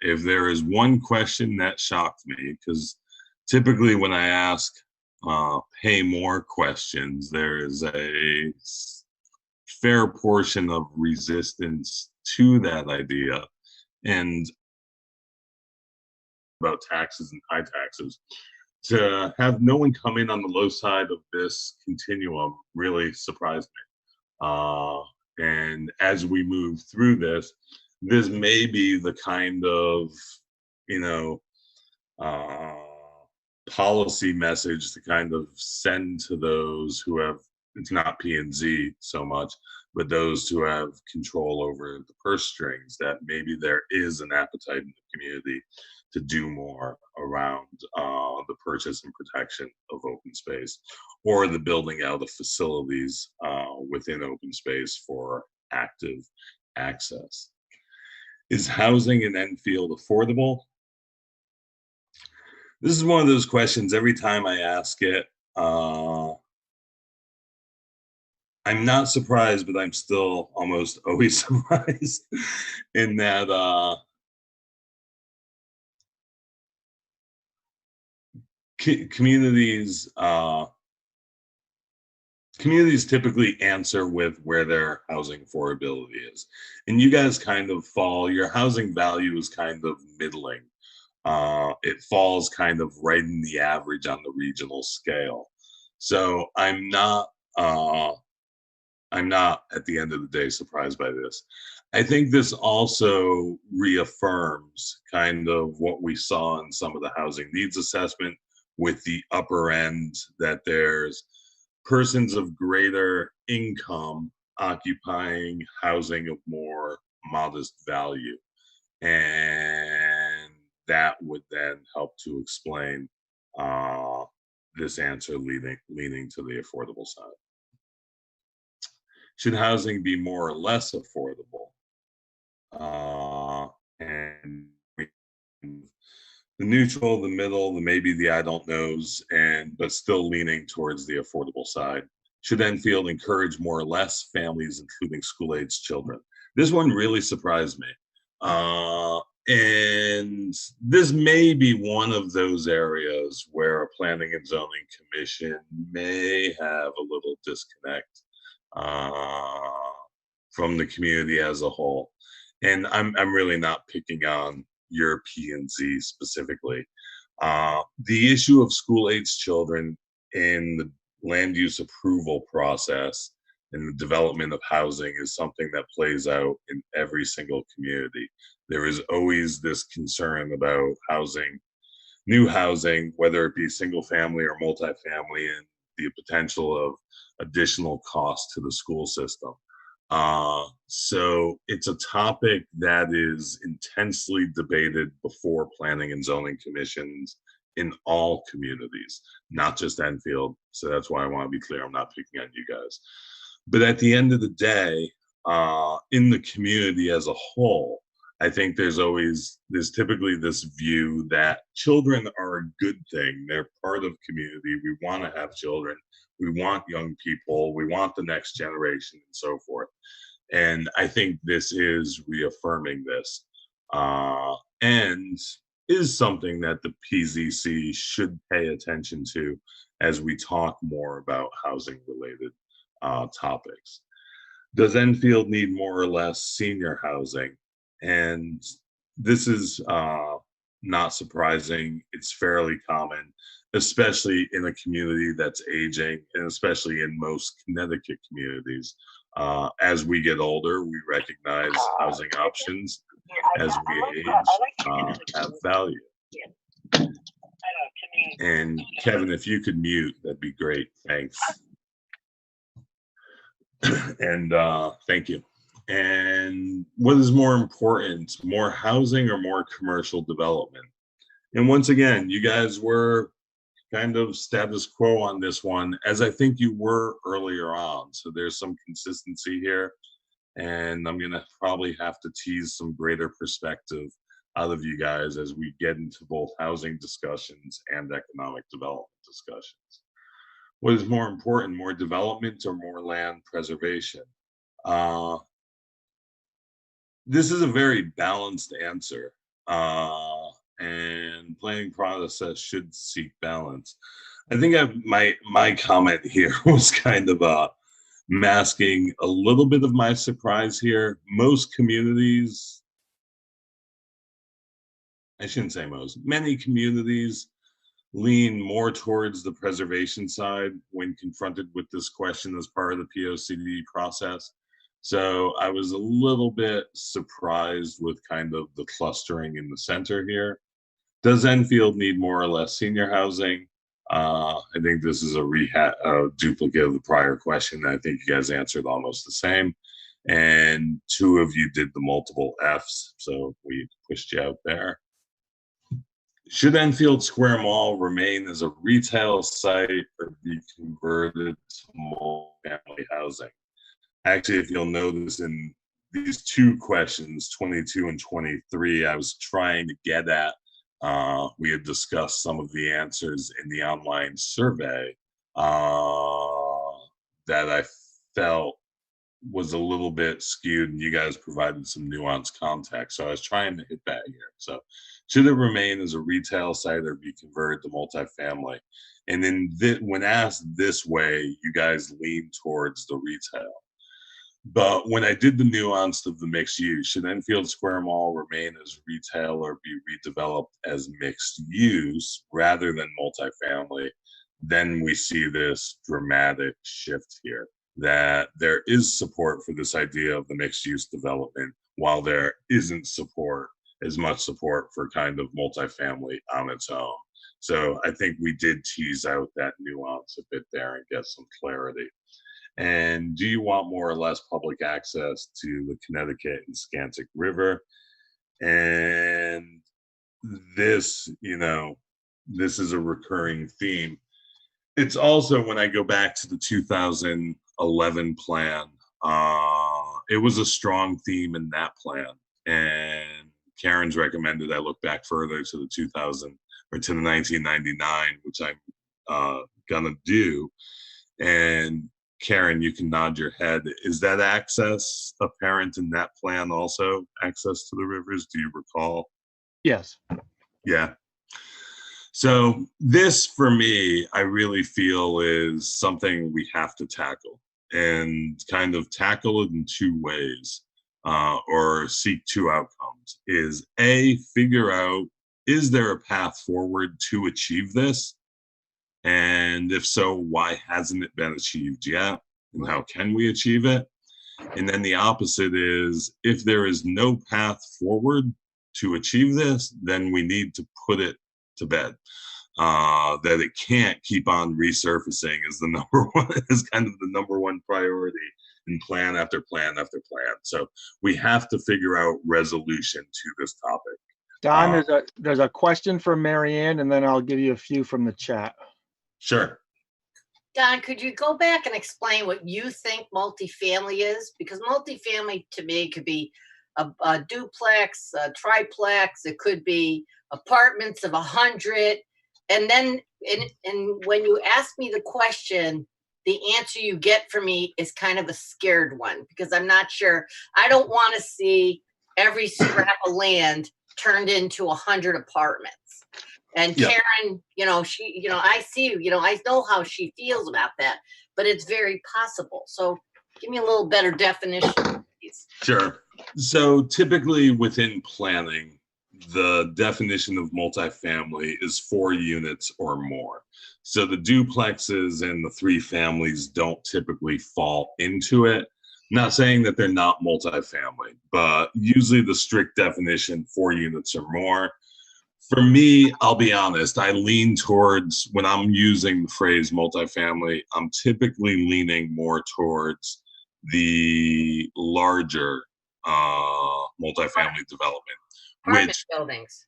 If there is one question that shocked me, because typically when I ask pay more questions, there is a fair portion of resistance to that idea. And about taxes and high taxes, to have no one come in on the low side of this continuum really surprised me. And as we move through this may be the kind of, you know, policy message to kind of send to those who have, it's not P&Z so much, but those who have control over the purse strings, that maybe there is an appetite in the community to do more around the purchase and protection of open space, or the building out of facilities within open space for active access. Is housing in Enfield affordable? This is one of those questions, every time I ask it, I'm not surprised, but I'm still almost always surprised in that communities typically answer with where their housing affordability is. And you guys kind of fall, your housing value is kind of middling. It falls kind of right in the average on the regional scale. So I'm not at the end of the day surprised by this. I think this also reaffirms kind of what we saw in some of the housing needs assessment with the upper end, that there's persons of greater income occupying housing of more modest value. And that would then help to explain this answer leaning to the affordable side. Should housing be more or less affordable? And the neutral, the middle, the maybe, the I don't knows, but still leaning towards the affordable side. Should Enfield encourage more or less families, including school-aged children? This one really surprised me. And this may be one of those areas where a planning and zoning commission may have a little disconnect uh, from the community as a whole. And I'm really not picking on your P and Z specifically. The issue of school age children in the land use approval process and the development of housing is something that plays out in every single community. There is always this concern about housing, new housing, whether it be single family or multifamily, and the potential of additional cost to the school system. So it's a topic that is intensely debated before planning and zoning commissions in all communities, not just Enfield. So that's why I want to be clear, I'm not picking on you guys. But at the end of the day, in the community as a whole, I think there's typically this view that children are a good thing. They're part of community. We want to have children. We want young people. We want the next generation and so forth. And I think this is reaffirming this and is something that the PZC should pay attention to as we talk more about housing related topics. Does Enfield need more or less senior housing? And this is not surprising. It's fairly common, especially in a community that's aging, and especially in most Connecticut communities. As we get older, we recognize housing options as we age have value. And Kevin, if you could mute, that'd be great. Thanks. And thank you. And what is more important, more housing or more commercial development? And once again, you guys were kind of status quo on this one, as I think you were earlier on. So there's some consistency here. And I'm going to probably have to tease some greater perspective out of you guys as we get into both housing discussions and economic development discussions. What is more important, more development or more land preservation? This is a very balanced answer, and planning process should seek balance. I think my comment here was kind of masking a little bit of my surprise here. Most communities, I shouldn't say most, many communities lean more towards the preservation side when confronted with this question as part of the POCD process. So I was a little bit surprised with kind of the clustering in the center here. Does Enfield need more or less senior housing? I think this is a duplicate of the prior question. I think you guys answered almost the same. And two of you did the multiple Fs, so we pushed you out there. Should Enfield Square Mall remain as a retail site or be converted to multi-family housing? Actually, if you'll notice in these two questions, 22 and 23, I was trying to get at, we had discussed some of the answers in the online survey that I felt was a little bit skewed, and you guys provided some nuanced context. So I was trying to hit that here. So should it remain as a retail site or be converted to multifamily? And then when asked this way, you guys lean towards the retail. But when I did the nuance of the mixed use, should Enfield Square Mall remain as retail or be redeveloped as mixed use rather than multifamily? Then we see this dramatic shift here, that there is support for this idea of the mixed use development, while there isn't as much support for kind of multifamily on its own. So I think we did tease out that nuance a bit there and get some clarity. And do you want more or less public access to the Connecticut and Scantic River? And this, this is a recurring theme. It's also, when I go back to the 2011 plan, it was a strong theme in that plan. And Karen's recommended I look back further to the 1999, which I'm gonna do. And Karen, you can nod your head. Is that access apparent in that plan also, access to the rivers? Do you recall Yes. Yeah. So this, for me, I really feel is something we have to tackle, and kind of tackle it in two ways, or seek two outcomes. Is A, figure out, is there a path forward to achieve this? And if so, why hasn't it been achieved yet? And how can we achieve it? And then the opposite is, if there is no path forward to achieve this, then we need to put it to bed. That it can't keep on resurfacing is the number one, is kind of the number one priority in plan after plan after plan. So we have to figure out resolution to this topic. Don, there's a question from Marianne, and then I'll give you a few from the chat. Sure. Don, could you go back and explain what you think multifamily is? Because multifamily to me could be a duplex, a triplex, it could be apartments of 100. And then and when you ask me the question, the answer you get from me is kind of a scared one, because I'm not sure. I don't want to see every scrap of land turned into 100 apartments. And Yeah. Karen, she, I see, I know how she feels about that, but it's very possible. So give me a little better definition, please. Sure. So typically within planning, the definition of multifamily is 4 units or more. So the duplexes and the 3 families don't typically fall into it. Not saying that they're not multifamily, but usually the strict definition, 4 units or more. For me, I'll be honest, I lean towards, when I'm using the phrase multifamily, I'm typically leaning more towards the larger multifamily development, Apartment which buildings.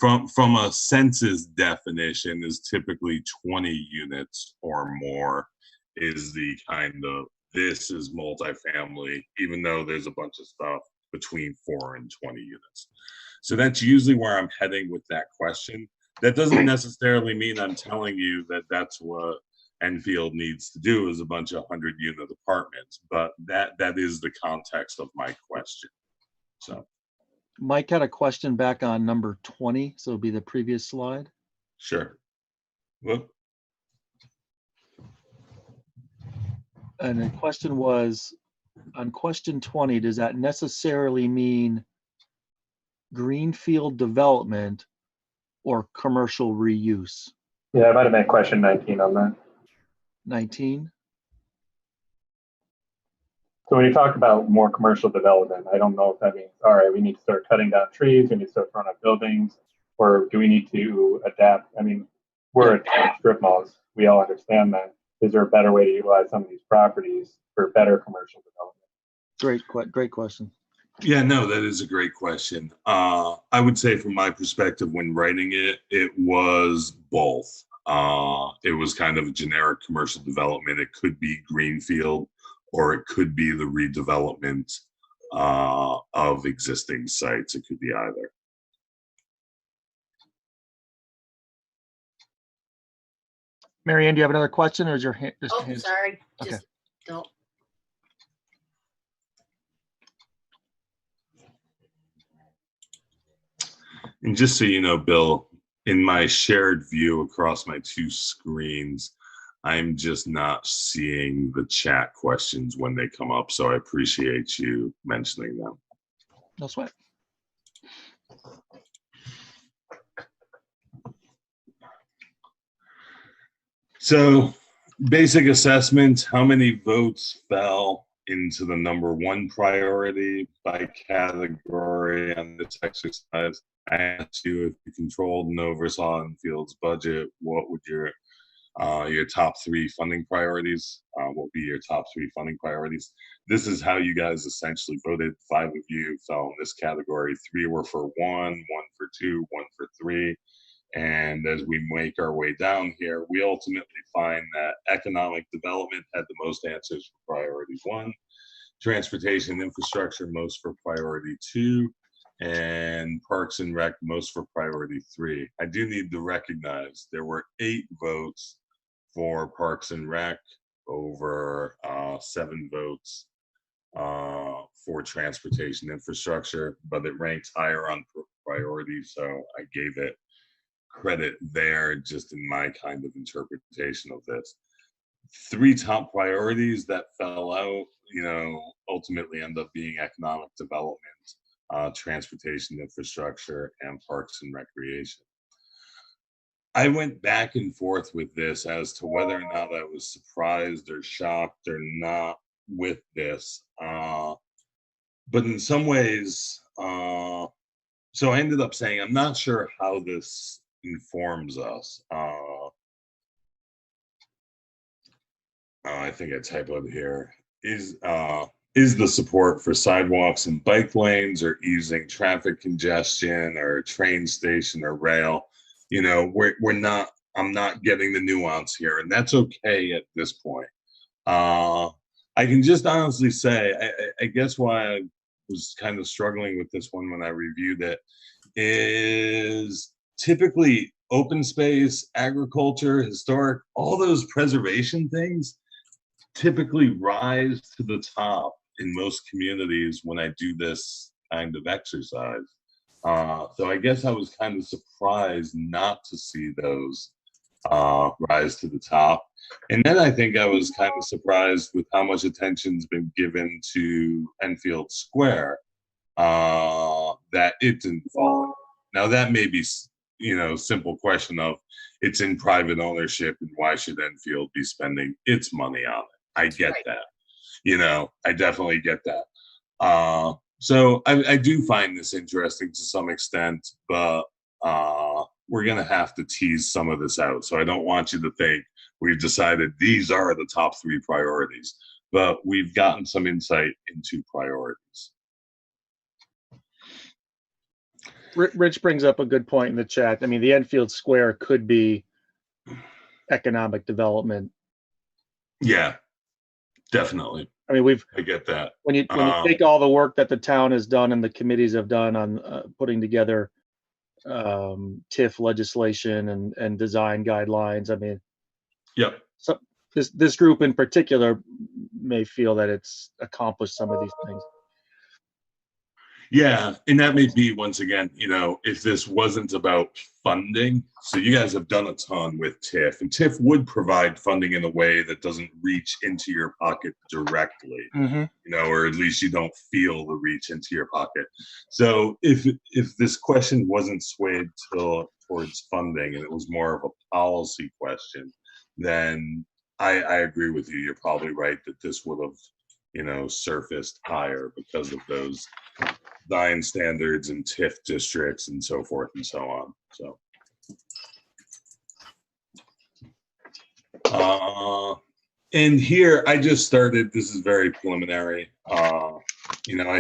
from a census definition is typically 20 units or more, is the kind of, this is multifamily, even though there's a bunch of stuff between 4 and 20 units. So that's usually where I'm heading with that question. That doesn't necessarily mean I'm telling you that that's what Enfield needs to do, is a bunch of 100-unit apartments, but that is the context of my question. So Mike had a question back on number 20, so it'll be the previous slide. sure. Whoop. And the question was, on question 20, does that necessarily mean greenfield development or commercial reuse? Yeah, I might have meant question 19 on that. 19? So when you talk about more commercial development, I don't know if that means, all right, we need to start cutting down trees, we need to start throwing up buildings, or do we need to adapt? I mean, we're at strip malls. We all understand that. Is there a better way to utilize some of these properties for better commercial development? Great question. Yeah, no, that is a great question. I would say from my perspective, when writing it, it was both. It was kind of a generic commercial development. It could be greenfield, or it could be the redevelopment of existing sites. It could be either. Marianne, do you have another question, or is your hand? Oh, sorry. Okay. Just don't. And just so you know, Bill, in my shared view across my 2 screens, I'm just not seeing the chat questions when they come up. So I appreciate you mentioning them. No sweat. So basic assessment, how many votes fell into the number 1 priority by category on this exercise? I asked you, if you controlled and oversaw Enfield's budget, what would your top 3 funding priorities? What would be your top 3 funding priorities? This is how you guys essentially voted. 5 of you fell in this category. 3 were for 1, 1 for 2, 1 for 3. And as we make our way down here, we ultimately find that economic development had the most answers for priority 1, transportation and infrastructure most for priority 2, and Parks and Rec most for priority 3. I do need to recognize there were 8 votes for Parks and Rec over 7 votes for transportation infrastructure, but it ranks higher on priority, so I gave it credit there, just in my kind of interpretation of this. 3 top priorities that fell out, ultimately end up being economic development, transportation infrastructure, and parks and recreation. I went back and forth with this as to whether or not I was surprised or shocked or not with this. But in some ways, so I ended up saying, I'm not sure how this informs us. I think I typoed here. Is the support for sidewalks and bike lanes, or easing traffic congestion, or train station or rail? We're not. I'm not getting the nuance here, and that's okay at this point. I can just honestly say, I guess why I was kind of struggling with this one when I reviewed it is typically open space, agriculture, historic, all those preservation things typically rise to the top in most communities when I do this kind of exercise. So I guess I was kind of surprised not to see those rise to the top. And then I think I was kind of surprised with how much attention's been given to Enfield Square, that it didn't fall in. Now that may be, simple question of, it's in private ownership and why should Enfield be spending its money on it? I get that. I definitely get that. So I do find this interesting to some extent, but we're going to have to tease some of this out. So I don't want you to think we've decided these are the top 3 priorities, but we've gotten some insight into priorities. Rich brings up a good point in the chat. I mean, the Enfield Square could be economic development. Yeah, definitely. I mean, I get that. When you take all the work that the town has done and the committees have done on putting together TIF legislation and design guidelines, I mean, yep. So this group in particular may feel that it's accomplished some of these things. Yeah, and that may be, once again, if this wasn't about funding. So you guys have done a ton with TIF, and TIF would provide funding in a way that doesn't reach into your pocket directly, or at least you don't feel the reach into your pocket. So if this question wasn't swayed towards funding and it was more of a policy question, then I agree with you. You're probably right that this would have, surfaced higher because of those design standards and TIF districts and so forth and so on. So, and here I just started. This is very preliminary. I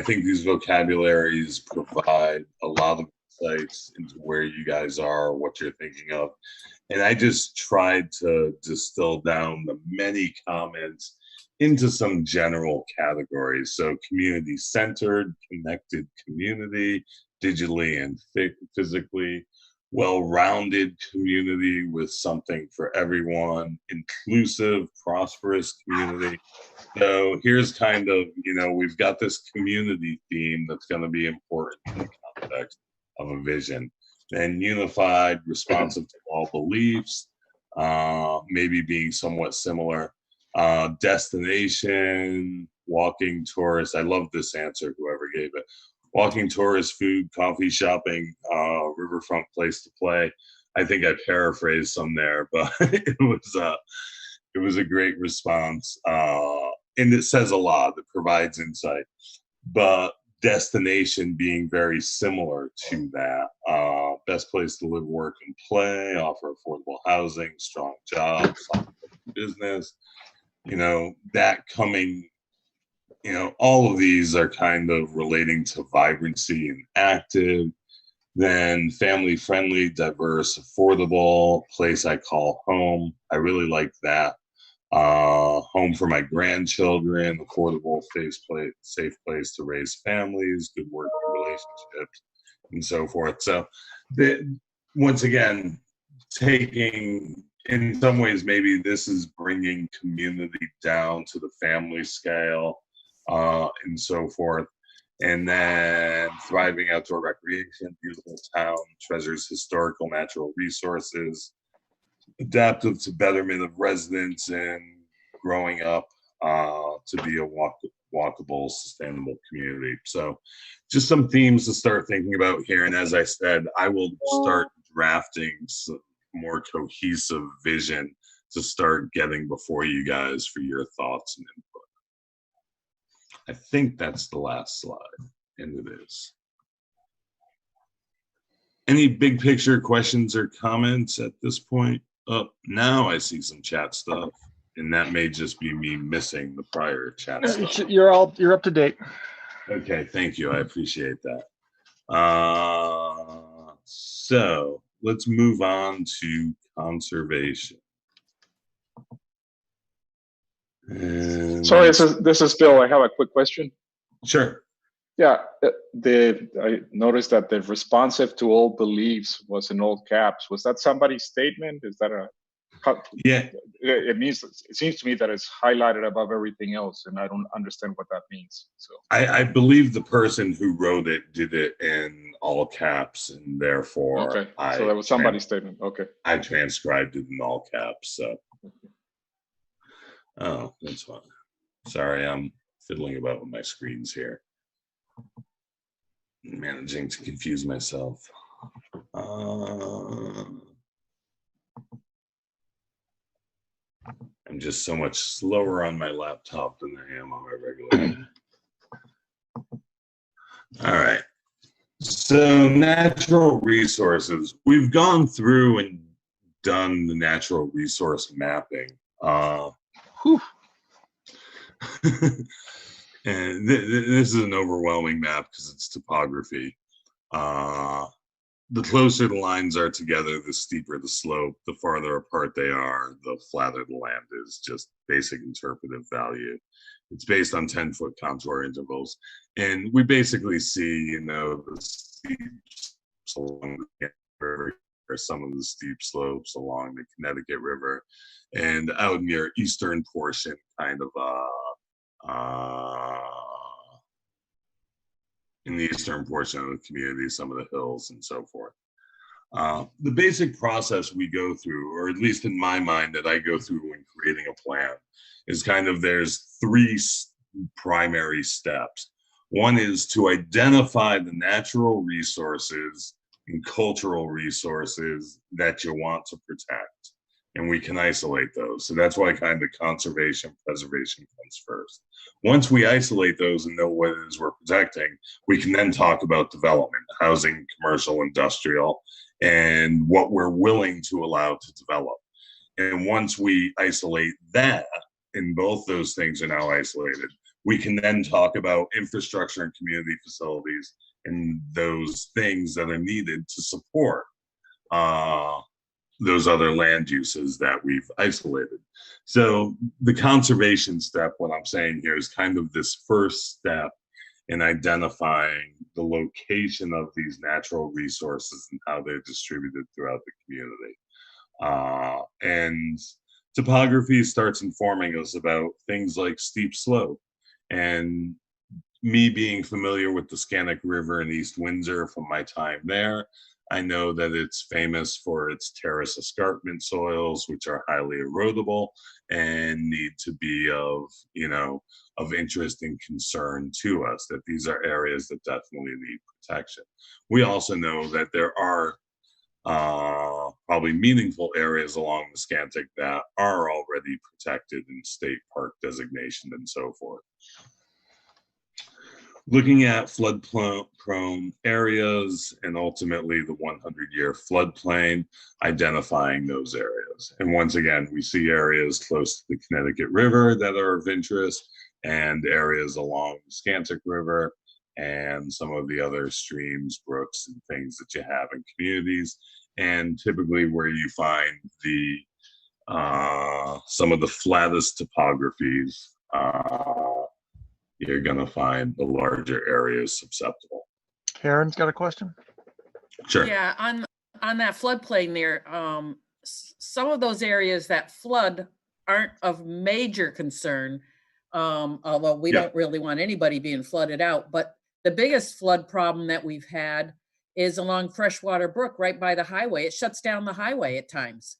think these vocabularies provide a lot of insights into where you guys are, what you're thinking of, and I just tried to distill down the many comments into some general categories. So community-centered, connected community, digitally and physically, well-rounded community with something for everyone, inclusive, prosperous community. So here's kind of, we've got this community theme that's going to be important in the context of a vision. And unified, responsive to all beliefs, maybe being somewhat similar. Destination, walking tourist. I love this answer, whoever gave it. Walking tourist, food, coffee, shopping, riverfront place to play. I think I paraphrased some there, but it was a great response. And it says a lot. It provides insight. But destination being very similar to that. Best place to live, work, and play, offer affordable housing, strong jobs, business. That coming, all of these are kind of relating to vibrancy and active. Then family friendly, diverse, affordable, place I call home. I really like that. Home for my grandchildren, affordable, safe place to raise families, good working relationships, and so forth. So once again, taking, in some ways, maybe this is bringing community down to the family scale, and so forth. And then thriving outdoor recreation, beautiful town, treasures historical natural resources, adaptive to betterment of residents and growing up to be a walkable, sustainable community. So just some themes to start thinking about here. And as I said, I will start drafting some more cohesive vision to start getting before you guys for your thoughts and input. I think that's the last slide, and it is. Any big picture questions or comments at this point? Now I see some chat stuff, and that may just be me missing the prior chat stuff. You're up to date. Okay, thank you. I appreciate that. So let's move on to conservation. And Sorry, this is Bill. I have a quick question. Sure. Yeah, I noticed that the responsive to all beliefs was in all caps. Was that somebody's statement? Is that a? Yeah. It seems to me that it's highlighted above everything else, and I don't understand what that means. So I believe the person who wrote it did it in all caps, and therefore okay. So that was somebody's statement. Okay. I transcribed it in all caps. So. Oh, that's fine. Sorry, I'm fiddling about with my screens here. Managing to confuse myself. I'm just so much slower on my laptop than I am on my regular. All right. So natural resources. We've gone through and done the natural resource mapping. And this is an overwhelming map because it's topography. The closer the lines are together, the steeper the slope. The farther apart they are, the flatter the land is. Just basic interpretive value. It's based on 10-foot contour intervals. And we basically see, the steep along the river, or some of the steep slopes along the Connecticut River, and out near eastern portion, kind of in the eastern portion of the community, some of the hills and so forth. The basic process we go through, or at least in my mind that I go through when creating a plan, is kind of there's three primary steps. One is to identify the natural resources and cultural resources that you want to protect. And we can isolate those. So that's why kind of conservation, preservation comes first. Once we isolate those and know what it is we're protecting, we can then talk about development, housing, commercial, industrial, and what we're willing to allow to develop. And once we isolate that, and both those things are now isolated, we can then talk about infrastructure and community facilities and those things that are needed to support those other land uses that we've isolated. So the conservation step, what I'm saying here, is kind of this first step in identifying the location of these natural resources and how they're distributed throughout the community. And topography starts informing us about things like steep slope. And me being familiar with the Scannick River in East Windsor from my time there, I know that it's famous for its terrace escarpment soils, which are highly erodible and need to be of interest and concern to us, that these are areas that definitely need protection. We also know that there are probably meaningful areas along the Scannick that are already protected in state park designation and so forth. Looking at flood-prone areas and ultimately the 100-year floodplain, identifying those areas. And once again, we see areas close to the Connecticut River that are of interest, and areas along the Scannick River and some of the other streams, brooks, and things that you have in communities. And typically where you find the some of the flattest topographies, you're going to find the larger areas susceptible. Karen's got a question. Sure. Yeah, on that floodplain there, some of those areas that flood aren't of major concern, although we Yeah. don't really want anybody being flooded out. But the biggest flood problem that we've had is along Freshwater Brook, right by the highway. It shuts down the highway at times.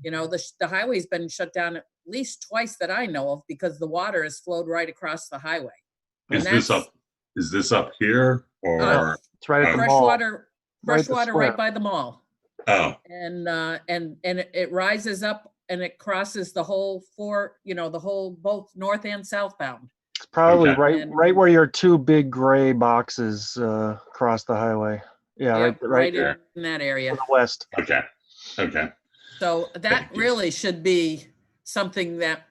You know, the highway's been shut down at least twice that I know of because the water has flowed right across the highway. Is And this that's- up? Is this up here or? It's right at the mall. Freshwater, Right at the freshwater square. right by the mall. Oh, And it rises up and it crosses the whole the whole both north and southbound. It's probably Okay. right where your two big gray boxes cross the highway. Yeah, Yep, right there. in that to area. the west. okay. Okay. So that Thank you. really should be something that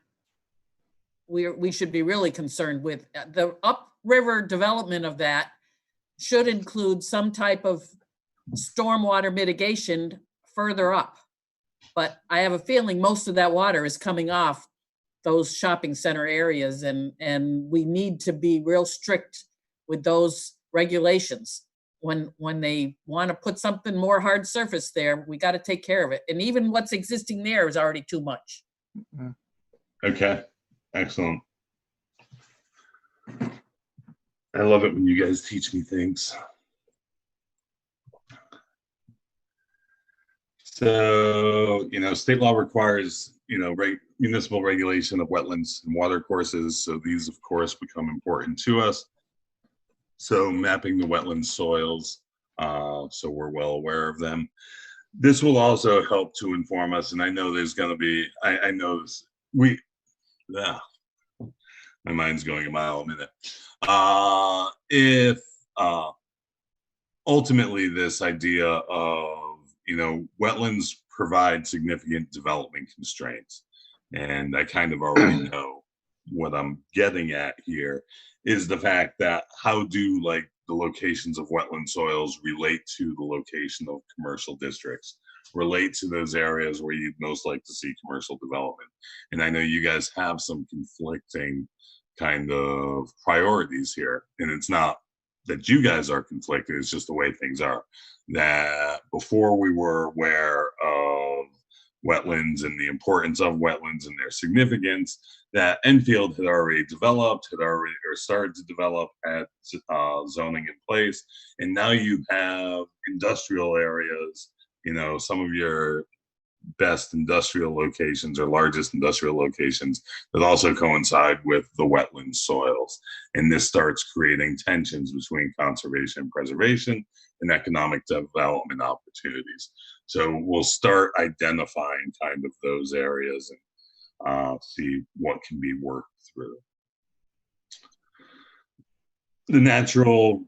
we should be really concerned with. The upriver development of that should include some type of stormwater mitigation further up. But I have a feeling most of that water is coming off those shopping center areas, and we need to be real strict with those regulations. When they want to put something more hard surface there, we got to take care of it. And even what's existing there is already too much. Okay. Excellent. I love it when you guys teach me things. So, state law requires, municipal regulation of wetlands and water courses. So these, of course, become important to us. So mapping the wetland soils, so we're well aware of them. This will also help to inform us, and I know there's going to be, I know this, my mind's going a mile a minute. If ultimately this idea of, wetlands provide significant development constraints, and I kind of already know what I'm getting at here, is the fact that how do the locations of wetland soils relate to the location of commercial districts, relate to those areas where you'd most like to see commercial development. And I know you guys have some conflicting kind of priorities here, and it's not that you guys are conflicted, it's just the way things are. That before we were aware of wetlands and the importance of wetlands and their significance, that Enfield had already developed, or started to develop, had zoning in place. And now you have industrial areas, some of your best industrial locations or largest industrial locations that also coincide with the wetland soils. And this starts creating tensions between conservation and preservation and economic development opportunities. So we'll start identifying kind of those areas and see what can be worked through. The Natural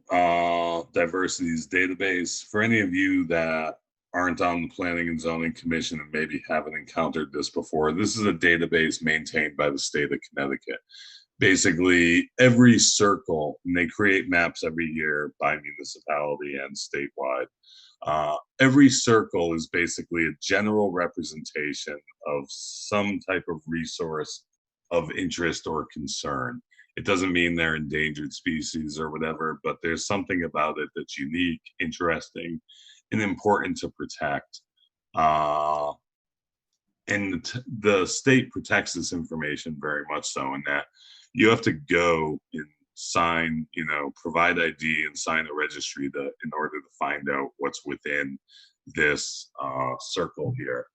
Diversities Database, for any of you that aren't on the Planning and Zoning Commission and maybe haven't encountered this before, this is a database maintained by the state of Connecticut. Basically, every circle, and they create maps every year by municipality and statewide. Every circle is basically a general representation of some type of resource of interest or concern. It doesn't mean they're endangered species or whatever, but there's something about it that's unique, interesting, and important to protect. And the state protects this information very much so, in that you have to go and sign, provide ID and sign a registry in order to find out what's within this circle here.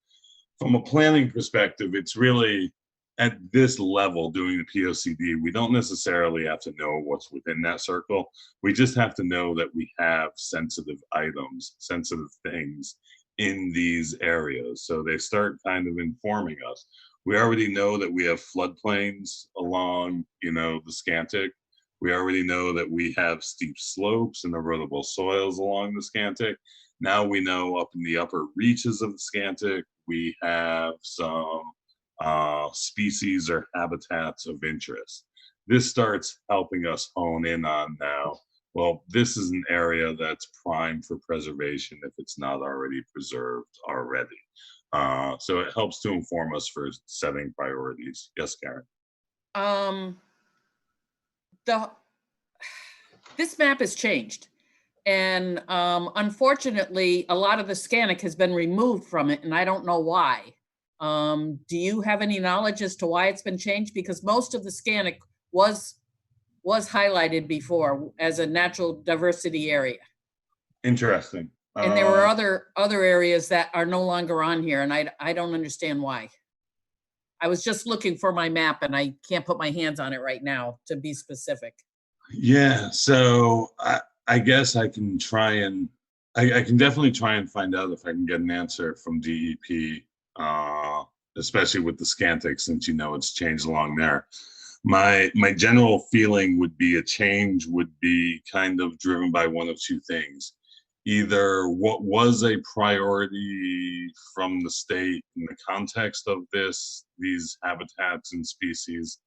From a planning perspective, it's really at this level doing the POCD, we don't necessarily have to know what's within that circle. We just have to know that we have sensitive items, sensitive things in these areas. So they start kind of informing us. We already know that we have floodplains along, the Scantic. We already know that we have steep slopes and erodible soils along the Scantic. Now we know up in the upper reaches of the Scantic, we have some species or habitats of interest. This starts helping us hone in on now, well, this is an area that's prime for preservation if it's not already preserved already. So it helps to inform us for setting priorities. Yes, Karen. This map has changed, and unfortunately, a lot of the Scantic has been removed from it, and I don't know why. Do you have any knowledge as to why it's been changed? Because most of the Scantic was highlighted before as a natural diversity area. Interesting. And there were other areas that are no longer on here, and I don't understand why. I was just looking for my map, and I can't put my hands on it right now to be specific. Yeah, so I guess I can try and I can definitely try and find out if I can get an answer from DEP, especially with the Scantic, since you know it's changed along there. My general feeling would be a change would be kind of driven by one of two things. Either what was a priority from the state in the context of these habitats and species,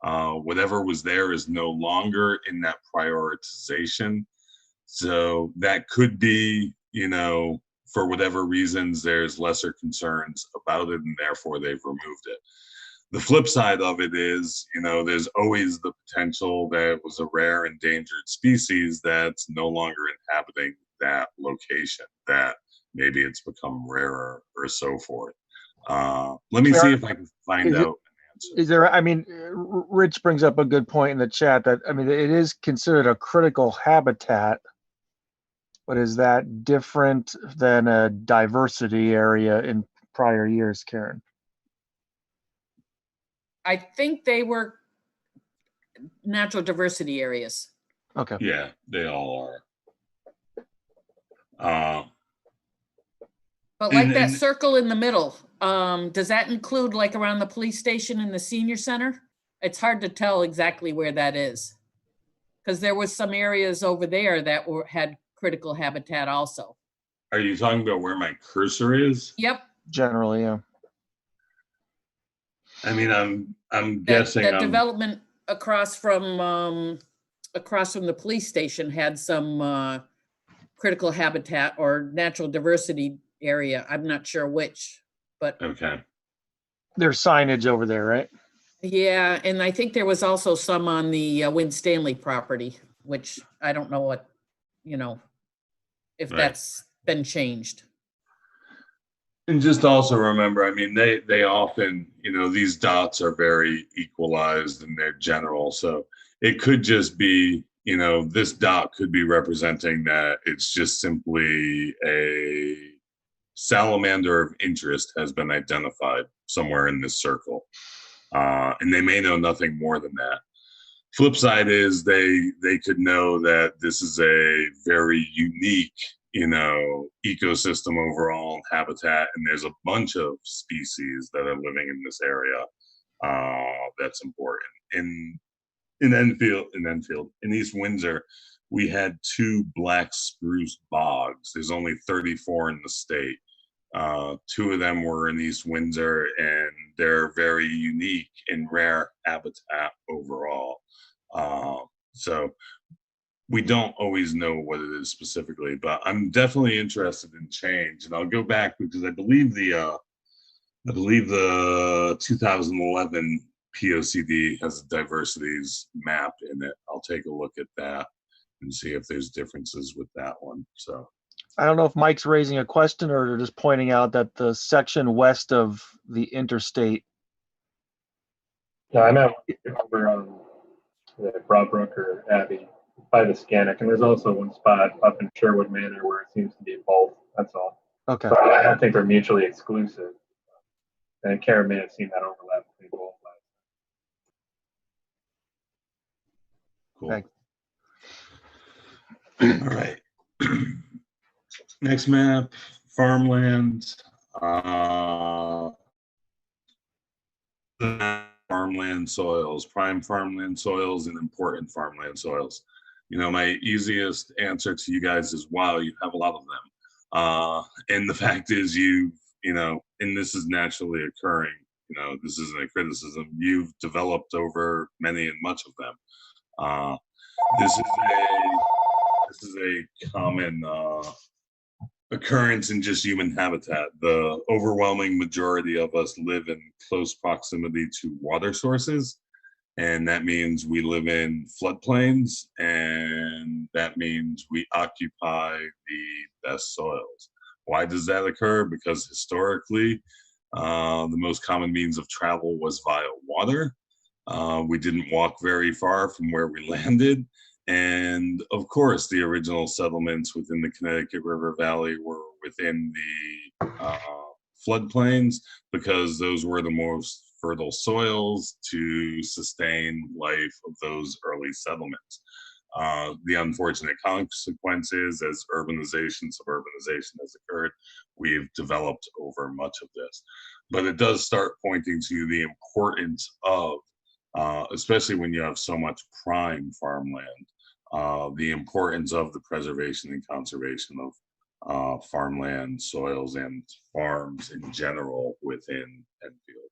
whatever was there is no longer in that prioritization. So that could be, for whatever reasons, there's lesser concerns about it and therefore they've removed it. The flip side of it is, there's always the potential that it was a rare endangered species that's no longer inhabiting that location, that maybe it's become rarer or so forth. Let me see if I can find out an answer. Is there, Rich brings up a good point in the chat that, it is considered a critical habitat, but is that different than a diversity area in prior years, Karen? I think they were natural diversity areas. Okay. Yeah, they all are. But like that circle in the middle, does that include like around the police station and the senior center? It's hard to tell exactly where that is, because there was some areas over there that had critical habitat also. Are you talking about where my cursor is? Yep. Generally, yeah. I'm guessing that development across from the police station had some critical habitat or natural diversity area. I'm not sure which, but okay. There's signage over there, right? Yeah, and I think there was also some on the Win Stanley property, which I don't know what, if Right. that's been changed. And just also remember, they often, these dots are very equalized and they're general. So it could just be, this dot could be representing that it's just simply a salamander of interest has been identified somewhere in this circle. And they may know nothing more than that. Flip side is they could know that this is a very unique, ecosystem overall, habitat, and there's a bunch of species that are living in this area. That's important. In Enfield, in East Windsor, we had 2 black spruce bogs. There's only 34 in the state. 2 of them were in East Windsor, and they're very unique and rare habitat overall. So we don't always know what it is specifically, but I'm definitely interested in change. And I'll go back because I believe the 2011 POCD has a diversities map in it. I'll take a look at that and see if there's differences with that one. So I don't know if Mike's raising a question or just pointing out that the section west of the interstate. Yeah, I'm at over on the Broadbrook or Abbey by the Scannick, and there's also one spot up in Sherwood Manor where it seems to be both. That's all. Okay. So I don't think they're mutually exclusive. And Karen may have seen that overlap between both. cool. Thanks. All right. Next map, farmland. Farmland soils, prime farmland soils, and important farmland soils. My easiest answer to you guys is, wow, you have a lot of them. And the fact is and this is naturally occurring, this isn't a criticism, you've developed over many and much of them. This is a common occurrence in just human habitat. The overwhelming majority of us live in close proximity to water sources, and that means we live in floodplains, and that means we occupy the best soils. Why does that occur? Because historically, the most common means of travel was via water. We didn't walk very far from where we landed. And of course, the original settlements within the Connecticut River Valley were within the floodplains, because those were the most fertile soils to sustain life of those early settlements. The unfortunate consequences, as urbanization, suburbanization has occurred, we've developed over much of this. But it does start pointing to the importance of, especially when you have so much prime farmland, the importance of the preservation and conservation of farmland, soils, and farms in general within Enfield.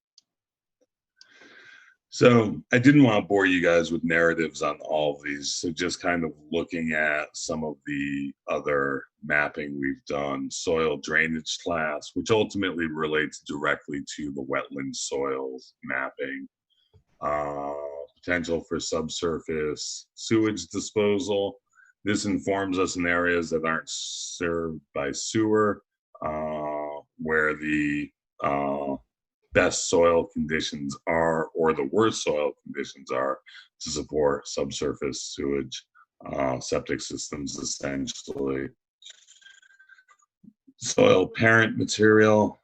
So I didn't want to bore you guys with narratives on all of these. So just kind of looking at some of the other mapping we've done, soil drainage class, which ultimately relates directly to the wetland soils mapping, potential for subsurface sewage disposal. This informs us in areas that aren't served by sewer, where the best soil conditions are, or the worst soil conditions are, to support subsurface sewage, septic systems, essentially. Soil parent material,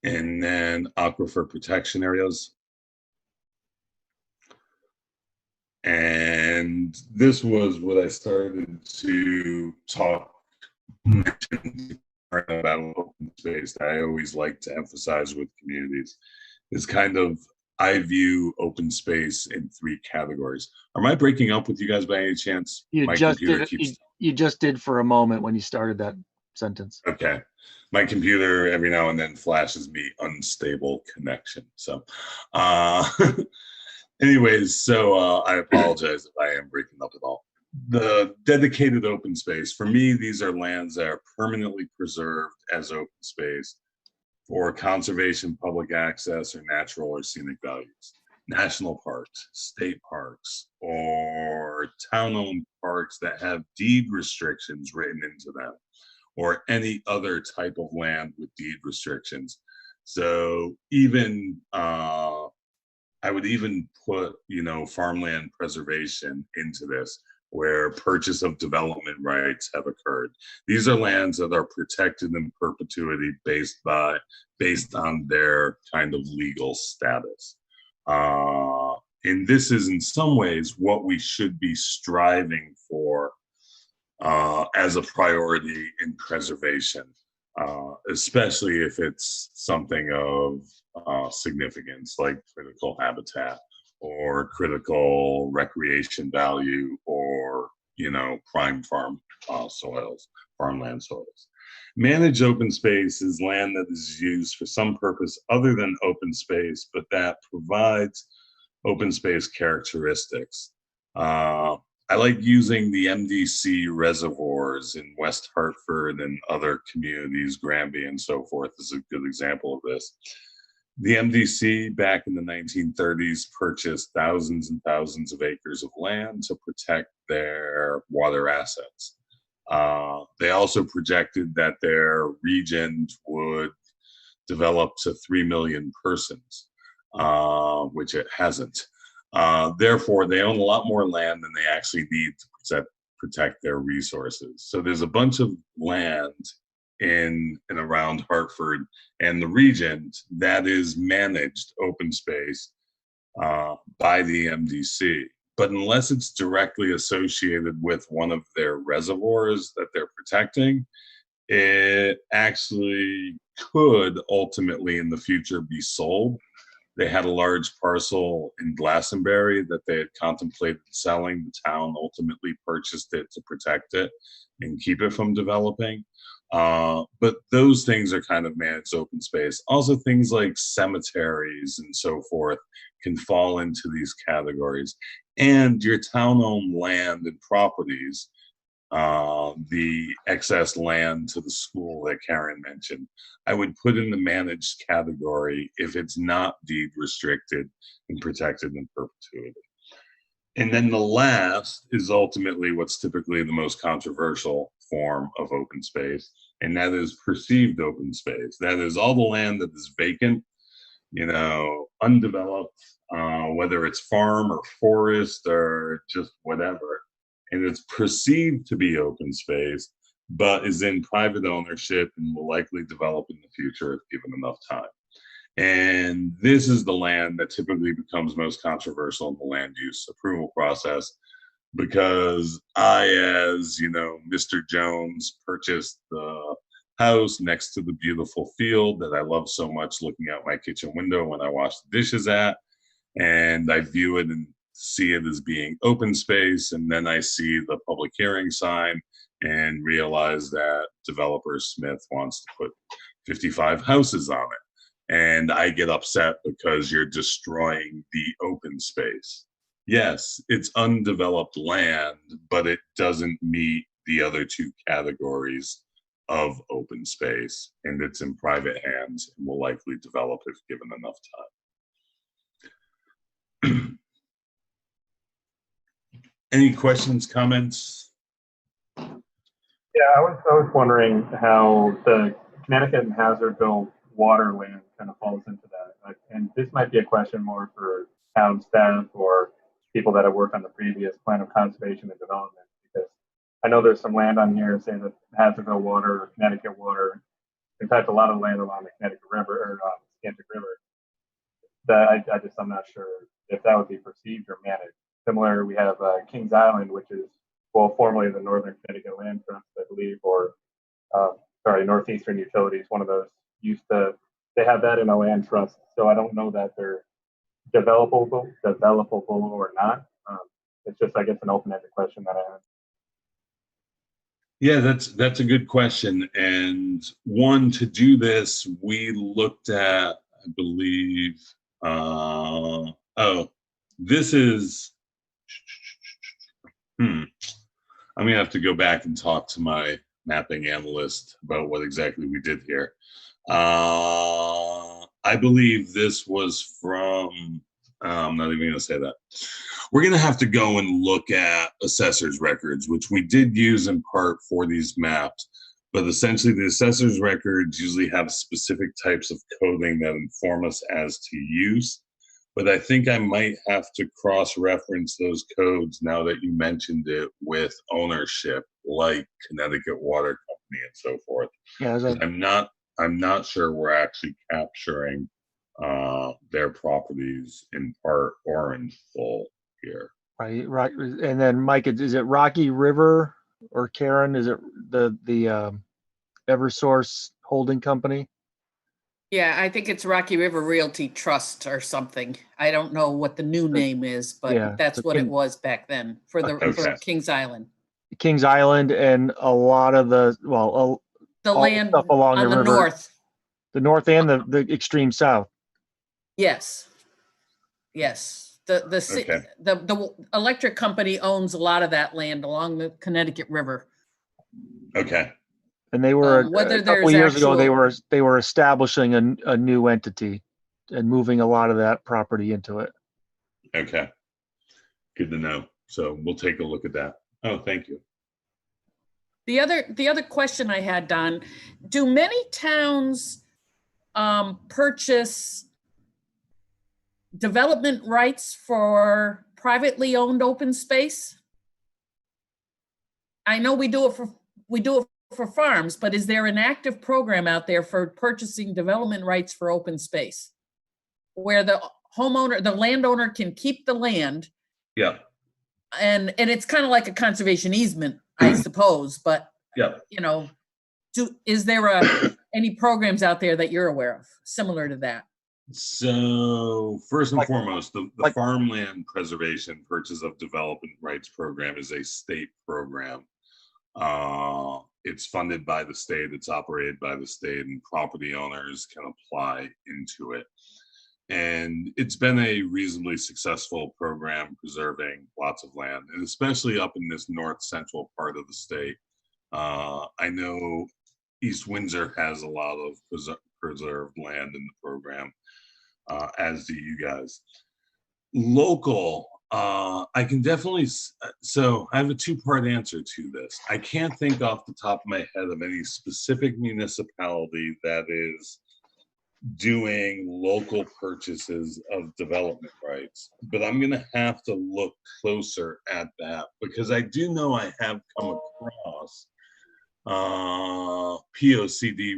and then aquifer protection areas. And this was what I started to mention about open space that I always like to emphasize with communities, is kind of, I view open space in 3 categories. Am I breaking up with you guys by any chance? You My just computer did. You just did for a moment when you started that sentence. Okay. My computer every now and then flashes me unstable connection. So anyways, so I apologize if I am breaking up at all. The dedicated open space, for me, these are lands that are permanently preserved as open space for conservation, public access, or natural or scenic values. National parks, state parks, or town-owned parks that have deed restrictions written into them, or any other type of land with deed restrictions. So even, I would even put, farmland preservation into this, where purchase of development rights have occurred. These are lands that are protected in perpetuity based on their kind of legal status. And this is in some ways what we should be striving for as a priority in preservation, especially if it's something of significance, like critical habitat or critical recreation value, or prime farmland soils. Managed open space is land that is used for some purpose other than open space, but that provides open space characteristics. I like using the MDC reservoirs in West Hartford and other communities, Granby and so forth, is a good example of this. The MDC back in the 1930s purchased thousands and thousands of acres of land to protect their water assets. They also projected that their region would develop to 3 million persons, which it hasn't. Therefore, they own a lot more land than they actually need to protect their resources. So there's a bunch of land in and around Hartford and the region that is managed open space by the MDC. But unless it's directly associated with one of their reservoirs that they're protecting, it actually could ultimately in the future be sold. They had a large parcel in Glastonbury that they had contemplated selling. The town ultimately purchased it to protect it and keep it from developing. But those things are kind of managed open space. Also, things like cemeteries and so forth can fall into these categories. And your town-owned land and properties, the excess land to the school that Karen mentioned, I would put in the managed category if it's not deed restricted and protected in perpetuity. And then the last is ultimately what's typically the most controversial form of open space, and that is perceived open space. That is all the land that is vacant, undeveloped, whether it's farm or forest or just whatever, and it's perceived to be open space, but is in private ownership and will likely develop in the future if given enough time. And this is the land that typically becomes most controversial in the land use approval process, because I, as you know, Mr. Jones, purchased the house next to the beautiful field that I love so much looking out my kitchen window when I wash the dishes at. And I view it and see it as being open space. And then I see the public hearing sign and realize that developer Smith wants to put 55 houses on it. And I get upset because you're destroying the open space. Yes, it's undeveloped land, but it doesn't meet the other two categories of open space, and it's in private hands and will likely develop if given enough time. Any questions, comments? Yeah, I was wondering how the Connecticut and Hazardville water land kind of falls into that. And this might be a question more for town staff or people that have worked on the previous plan of conservation and development, because I know there's some land on here, say the Hazardville water or Connecticut water. In fact, a lot of land along the Connecticut River or Scantic River. That I'm not sure if that would be perceived or managed. Similar, we have Kings Island, which is, well, formerly the Northern Connecticut Land Trust, I believe, or Northeastern Utilities, one of those they have that in a land trust. So I don't know that they're developable or not. It's just, I guess, an open-ended question that I have. Yeah, that's a good question. And one, to do this, we looked at, I believe, this is, I'm gonna have to go back and talk to my mapping analyst about what exactly we did here. I believe this was from, I'm not even gonna say that. We're gonna have to go and look at assessor's records, which we did use in part for these maps, but essentially the assessor's records usually have specific types of coding that inform us as to use. But I think I might have to cross-reference those codes now that you mentioned it with ownership, like Connecticut Water Company and so forth. Yeah, I'm not sure we're actually capturing their properties in part or in full here. right. And then Mike, is it Rocky River or Karen? Is it the Eversource holding company? Yeah, I think it's Rocky River Realty Trust or something. I don't know what the new name is, but Yeah, that's so what it was back then for Okay. Kings Island. Kings Island and a lot of the The all land stuff along on the the river, north. the north and the extreme south. Yes. Yes. The electric company owns a lot of that land along the Connecticut River. Okay. And they were Whether a couple there's years ago. actual- They were establishing a new entity and moving a lot of that property into it. Okay. Good to know. So we'll take a look at that. Oh, thank you. The other question I had, Don, do many towns purchase development rights for privately owned open space? I know we do it for farms, but is there an active program out there for purchasing development rights for open space where the landowner can keep the land? Yeah. And it's kind of like a conservation easement, I suppose, but Yeah. is there any programs out there that you're aware of similar to that? So first and foremost, the like- Farmland Preservation Purchase of Development Rights Program is a state program. It's funded by the state, it's operated by the state, and property owners can apply into it. And it's been a reasonably successful program preserving lots of land, and especially up in this north central part of the state. I know East Windsor has a lot of preserved land in the program, as do you guys. Local, I can definitely, so I have a two-part answer to this. I can't think off the top of my head of any specific municipality that is doing local purchases of development rights. But I'm going to have to look closer at that because I do know I have come across POCD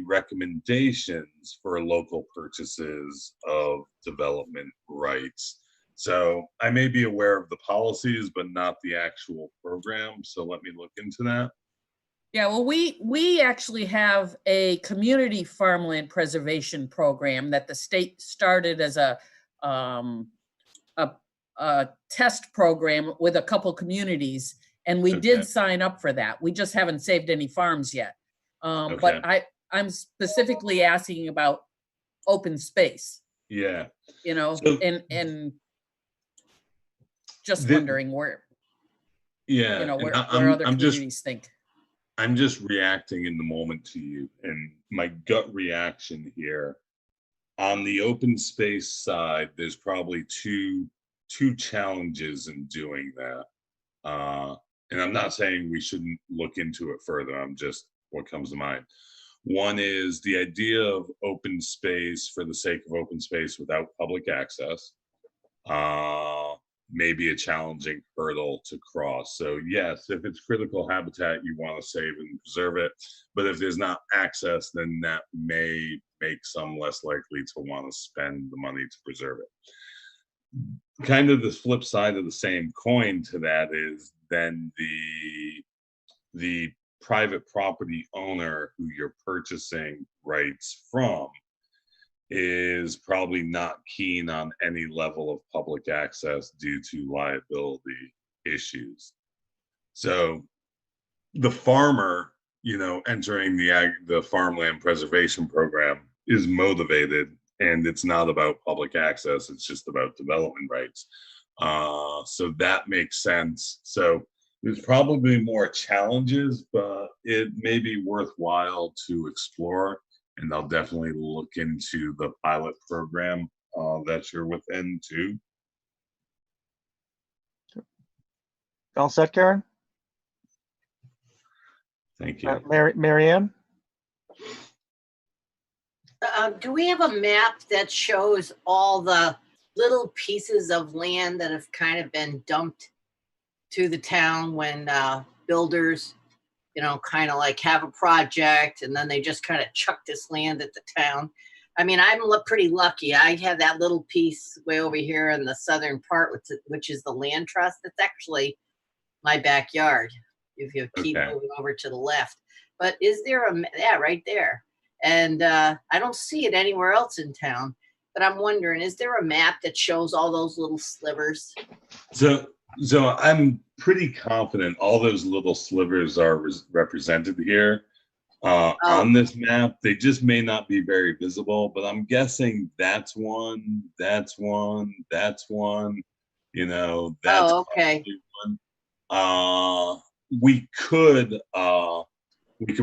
recommendations for local purchases of development rights. So I may be aware of the policies, but not the actual program. So let me look into that. Yeah, well, we actually have a community farmland preservation program that the state started as a test program with a couple communities, and we Okay. did sign up for that. We just haven't saved any farms yet. But I'm specifically asking about open space, Yeah. you know, So and just the- wondering where, Yeah. you know, and where I'm, other I'm just communities think. I'm just reacting in the moment to you, and my gut reaction here on the open space side, there's probably two challenges in doing that. And I'm not saying we shouldn't look into it further. I'm just what comes to mind. One is the idea of open space for the sake of open space without public access. May be a challenging hurdle to cross. So yes, if it's critical habitat, you want to save and preserve it. But if there's not access, then that may make some less likely to want to spend the money to preserve it. Kind of the flip side of the same coin to that is then the private property owner who you're purchasing rights from is probably not keen on any level of public access due to liability issues. So the farmer, entering the farmland preservation program is motivated, and it's not about public access, it's just about development rights. So that makes sense. So there's probably more challenges, but it may be worthwhile to explore. And I'll definitely look into the pilot program that you're within too. All set, Karen? Thank you. Mary Ann? Do we have a map that shows all the little pieces of land that have kind of been dumped to the town when builders, kind of like have a project and then they just kind of chuck this land at the town? I mean, I'm pretty lucky. I have that little piece way over here in the southern part, which is the land trust. It's actually my backyard if you keep moving over to the left. But is there right there? And I don't see it anywhere else in town. But I'm wondering, is there a map that shows all those little slivers? So I'm pretty confident all those little slivers are represented here on this map. They just may not be very visible, but I'm guessing that's one, that's one, that's one. That's okay. one. We could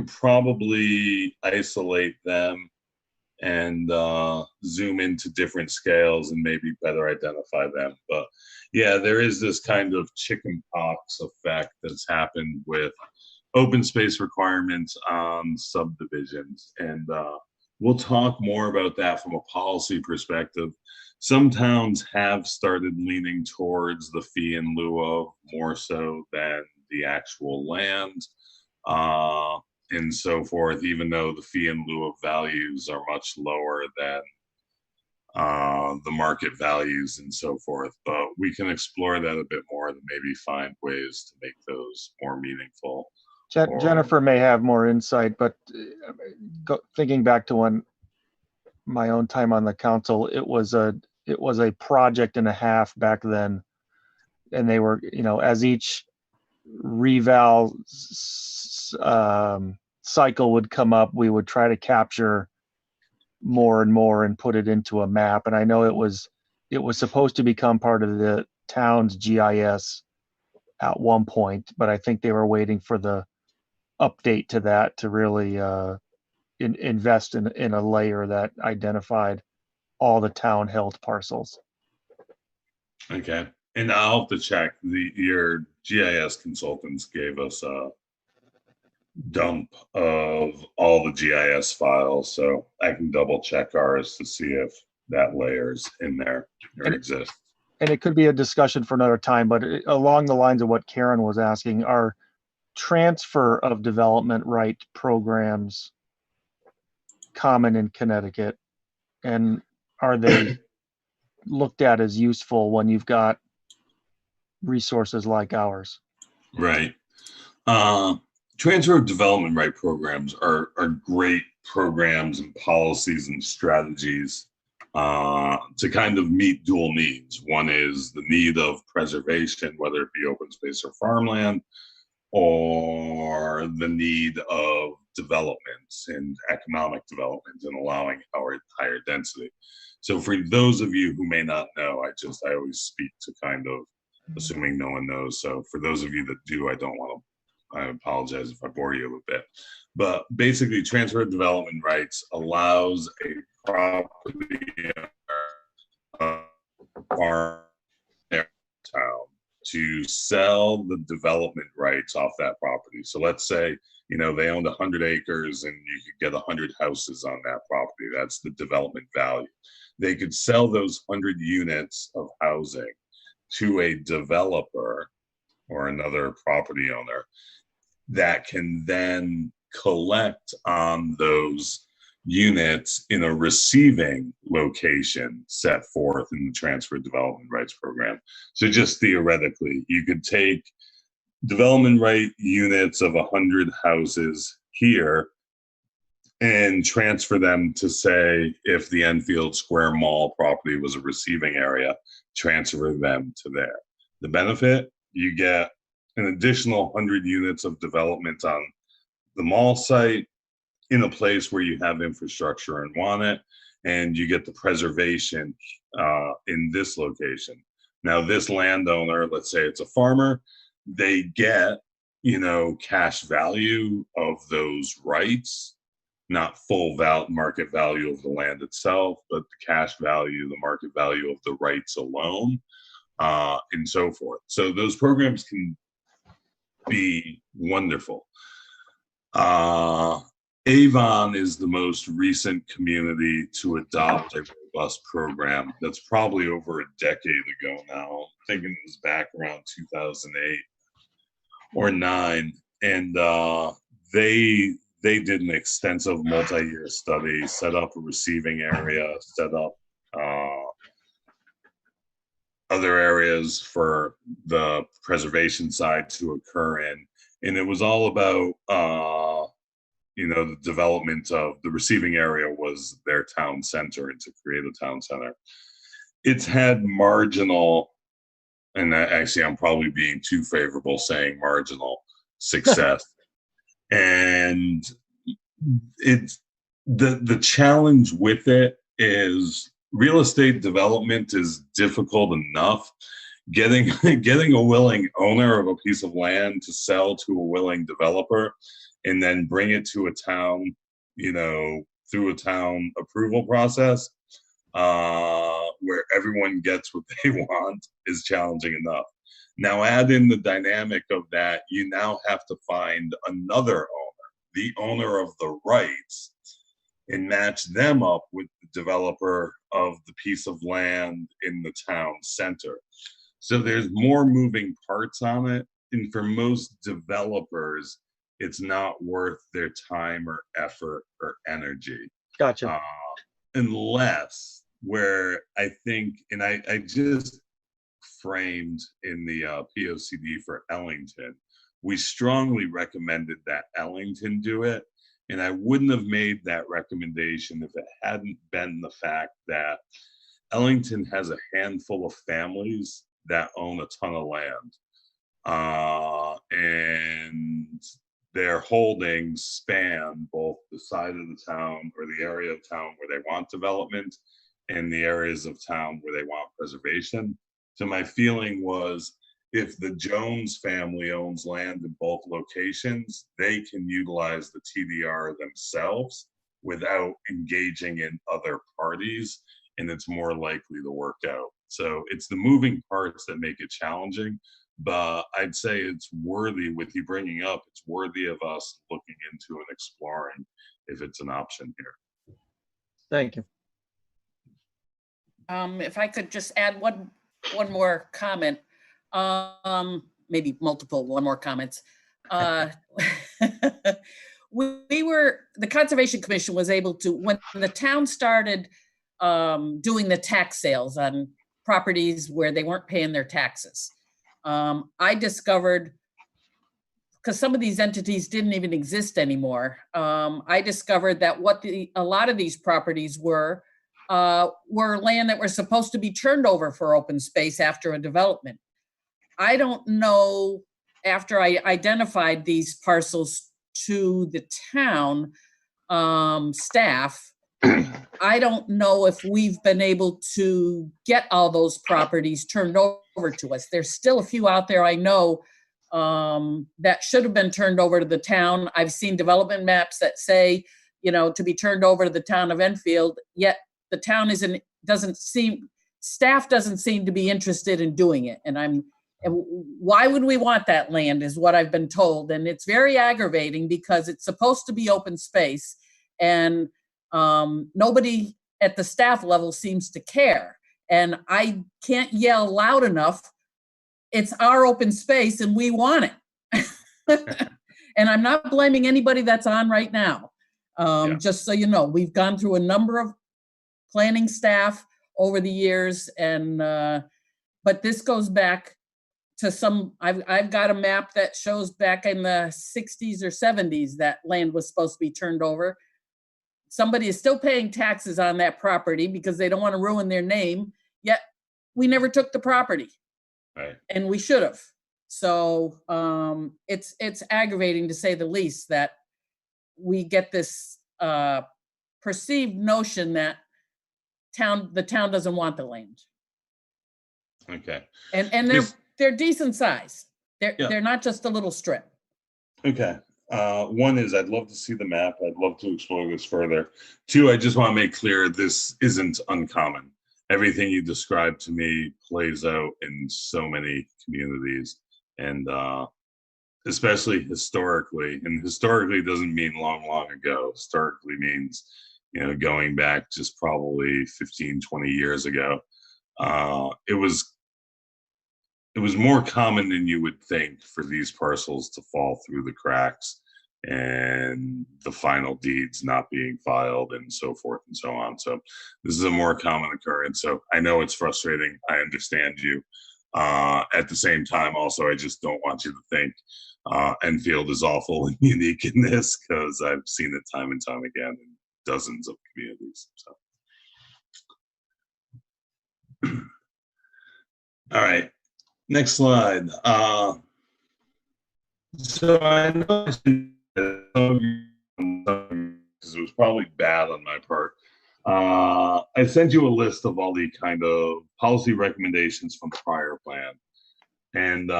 probably isolate them and zoom into different scales and maybe better identify them. But yeah, there is this kind of chicken pox effect that's happened with open space requirements on subdivisions. And we'll talk more about that from a policy perspective. Some towns have started leaning towards the fee in lieu of more so than the actual land. And so forth, even though the fee in lieu of values are much lower than the market values and so forth. But we can explore that a bit more to maybe find ways to make those more meaningful. Jennifer may have more insight, but thinking back to when my own time on the council, it was a project and a half back then. And they were, as each reval cycle would come up, we would try to capture more and more and put it into a map. And I know it was supposed to become part of the town's GIS at one point, but I think they were waiting for the update to that to really invest in a layer that identified all the town held parcels. Okay. And I'll have to check. Your GIS consultants gave us dump of all the GIS files, so I can double check ours to see if that layers in there or And- exists. And it could be a discussion for another time, but along the lines of what Karen was asking, are transfer of development right programs common in Connecticut? And are they looked at as useful when you've got resources like ours? Right. Transfer of development right programs are great programs and policies and strategies to kind of meet dual needs. One is the need of preservation, whether it be open space or farmland, or the need of development and economic development and allowing our higher density. So for those of you who may not know, I always speak to kind of assuming no one knows. So for those of you that do, I apologize if I bore you a little bit. But basically, transfer of development rights allows a property farm town to sell the development rights off that property. So let's say, they owned 100 acres and you could get 100 houses on that property. That's the development value. They could sell those 100 units of housing to a developer or another property owner that can then collect on those units in a receiving location set forth in the transfer development rights program. So just theoretically, you could take development right units of 100 houses here and transfer them to, say, if the Enfield Square Mall property was a receiving area, transfer them to there. The benefit, you get an additional 100 units of development on the mall site in a place where you have infrastructure and want it, and you get the preservation in this location. Now, this landowner, let's say it's a farmer, they get, cash value of those rights, not full market value of the land itself, but the cash value, the market value of the rights alone, and so forth. So those programs can be wonderful. Avon is the most recent community to adopt a robust program. That's probably over a decade ago now. I'm thinking it was back around 2008 or 9. And they did an extensive multi-year study, set up a receiving area, set up other areas for the preservation side to occur in. And it was all about, the development of the receiving area was their town center, and to create a town center. It's had marginal, and actually I'm probably being too favorable saying marginal success. And it's the challenge with it is real estate development is difficult enough. Getting a willing owner of a piece of land to sell to a willing developer and then bring it to a town, through a town approval process where everyone gets what they want is challenging enough. Now add in the dynamic of that, you now have to find another owner, the owner of the rights, and match them up with the developer of the piece of land in the town center. So there's more moving parts on it. And for most developers, it's not worth their time or effort or energy. Gotcha. Unless where I think, and I just framed in the POCD for Ellington, we strongly recommended that Ellington do it. And I wouldn't have made that recommendation if it hadn't been the fact that Ellington has a handful of families that own a ton of land. And their holdings span both the side of the town or the area of town where they want development and the areas of town where they want preservation. So my feeling was, if the Jones family owns land in both locations, they can utilize the TDR themselves without engaging in other parties, and it's more likely to work out. So it's the moving parts that make it challenging, but I'd say it's worthy, with you bringing up, it's worthy of us looking into and exploring if it's an option here. Thank you. If I could just add one more comment, maybe multiple, one more comments. The Conservation Commission was able to, when the town started doing the tax sales on properties where they weren't paying their taxes, I discovered, because some of these entities didn't even exist anymore, I discovered that a lot of these properties were land that were supposed to be turned over for open space after a development. I don't know, after I identified these parcels to the town staff, I don't know if we've been able to get all those properties turned over to us. There's still a few out there I know that should have been turned over to the town. I've seen development maps that say, to be turned over to the town of Enfield, yet the town staff doesn't seem to be interested in doing it. And why would we want that land is what I've been told. And it's very aggravating because it's supposed to be open space and nobody at the staff level seems to care. And I can't yell loud enough. It's our open space and we want it. And I'm not blaming anybody that's on right now. Just so you know, we've gone through a number of planning staff over the years, and but this goes back to I've got a map that shows back in the 60s or 70s that land was supposed to be turned over. Somebody is still paying taxes on that property because they don't want to ruin their name, yet we never took the property. Right. And we should have. So it's aggravating, to say the least, that we get this perceived notion that the town doesn't want the land. Okay. And they're decent size. They're not just a little strip. Okay. One is, I'd love to see the map. I'd love to explore this further. Two, I just want to make clear this isn't uncommon. Everything you described to me plays out in so many communities, and especially historically. And historically doesn't mean long, long ago. Historically means, going back just probably 15, 20 years ago. It was more common than you would think for these parcels to fall through the cracks and the final deeds not being filed and so forth and so on. So this is a more common occurrence. So I know it's frustrating. I understand you. At the same time, also, I just don't want you to think Enfield is awful and unique in this, because I've seen it time and time again in dozens of communities. So. All right. Next slide. So I know because it was probably bad on my part. I sent you a list of all the kind of policy recommendations from the prior plan, and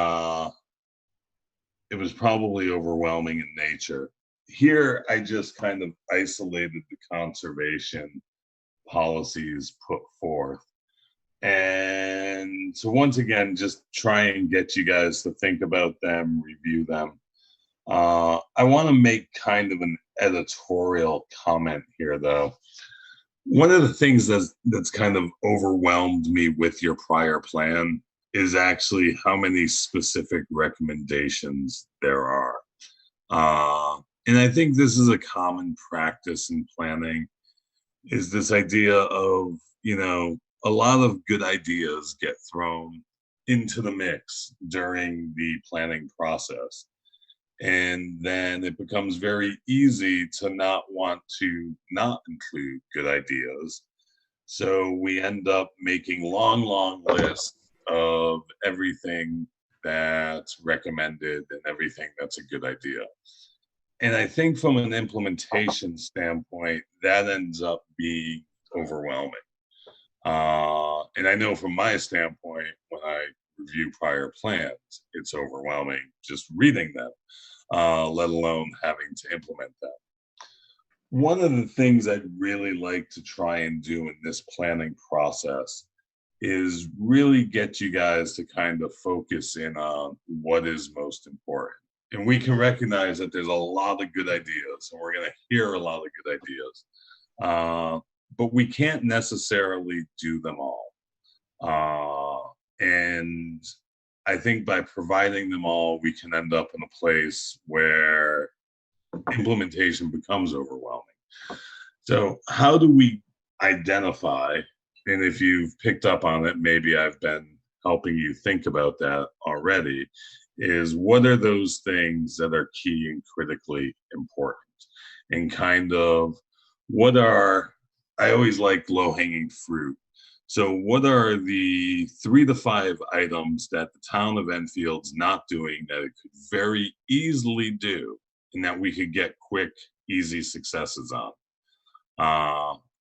it was probably overwhelming in nature. Here, I just kind of isolated the conservation policies put forth. And so once again, just try and get you guys to think about them, review them. I want to make kind of an editorial comment here, though. One of the things that's kind of overwhelmed me with your prior plan is actually how many specific recommendations there are. And I think this is a common practice in planning, is this idea of, a lot of good ideas get thrown into the mix during the planning process. And then it becomes very easy to not want to not include good ideas. So we end up making long lists of everything that's recommended and everything that's a good idea. And I think from an implementation standpoint, that ends up being overwhelming. And I know from my standpoint, when I review prior plans, it's overwhelming just reading them, let alone having to implement them. One of the things I'd really like to try and do in this planning process is really get you guys to kind of focus in on what is most important. And we can recognize that there's a lot of good ideas, and we're going to hear a lot of good ideas. But we can't necessarily do them all. And I think by providing them all, we can end up in a place where implementation becomes overwhelming. So how do we identify, and if you've picked up on it, maybe I've been helping you think about that already, is what are those things that are key and critically important? And kind of what are, I always like low-hanging fruit. So what are the 3 to 5 items that the town of Enfield's not doing that it could very easily do, and that we could get quick, easy successes on,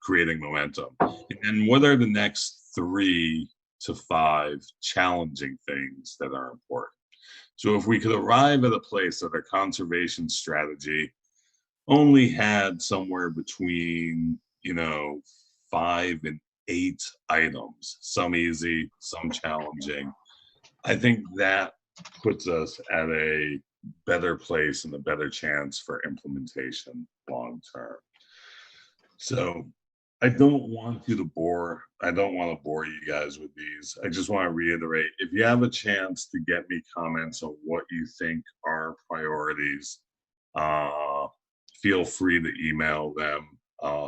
creating momentum? And then what are the next 3 to 5 challenging things that are important? So if we could arrive at a place that our conservation strategy only had somewhere between, 5 and 8 items, some easy, some challenging, I think that puts us at a better place and a better chance for implementation long term. So I don't want to bore you guys with these. I just want to reiterate, if you have a chance to get me comments on what you think are priorities, feel free to email them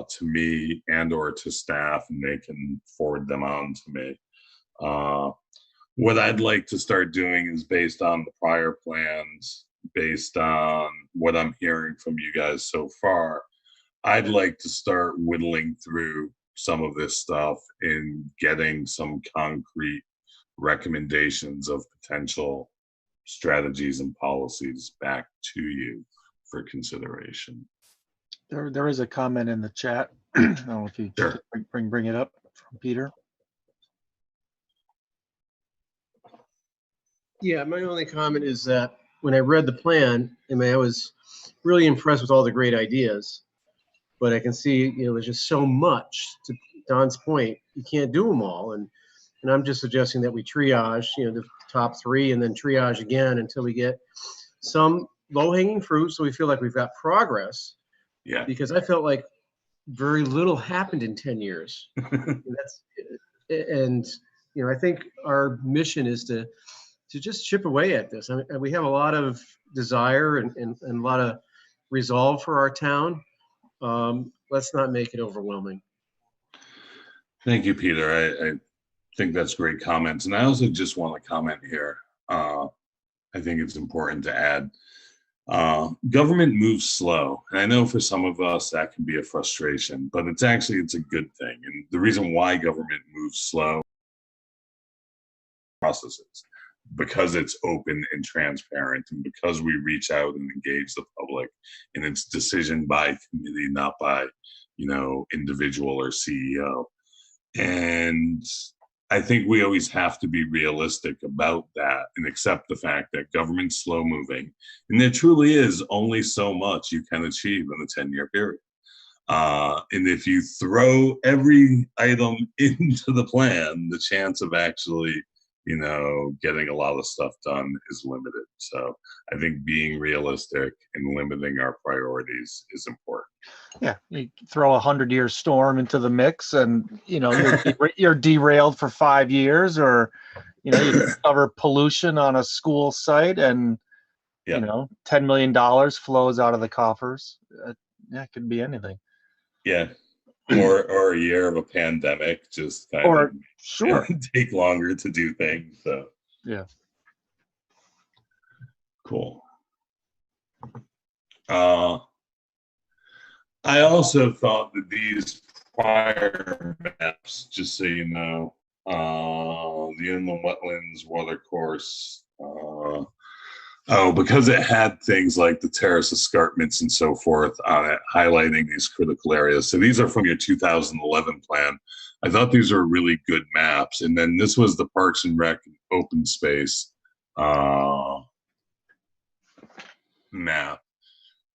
to me and or to staff, and they can forward them on to me. What I'd like to start doing is, based on the prior plans, based on what I'm hearing from you guys so far, I'd like to start whittling through some of this stuff and getting some concrete recommendations of potential strategies and policies back to you for consideration. There is a comment in the chat. I don't know if you Sure. bring it up from Peter. Yeah, my only comment is that when I read the plan, I was really impressed with all the great ideas, but I can see, there's just so much. To Don's point, you can't do them all, and I'm just suggesting that we triage, the top 3, and then triage again until we get some low-hanging fruit, so we feel like we've got progress. Yeah. Because I felt like very little happened in 10 years. And I think our mission is to just chip away at this. I mean, we have a lot of desire and a lot of resolve for our town. Let's not make it overwhelming. Thank you, Peter. I think that's great comments. And I also just want to comment here. I think it's important to add, government moves slow. And I know for some of us that can be a frustration, but it's a good thing. And the reason why government moves slow processes, because it's open and transparent, and because we reach out and engage the public, and it's decision by committee, not by, individual or CEO. And I think we always have to be realistic about that and accept the fact that government's slow moving, and there truly is only so much you can achieve in a 10-year period. And if you throw every item into the plan, the chance of actually, getting a lot of stuff done is limited. So I think being realistic and limiting our priorities is important. Yeah, you throw a 100-year storm into the mix, and you're derailed for 5 years, or you discover pollution on a school site, and $10 million flows out of the coffers. It could be anything. Yeah, or a year of a pandemic, just kind of sure take longer to do things. So yeah, cool. I also thought that these prior maps, just so you know, the inland wetlands, water course, because it had things like the terrace escarpments and so forth on it, highlighting these critical areas. So these are from your 2011 plan. I thought these were really good maps. And then this was the Parks and Rec open space map,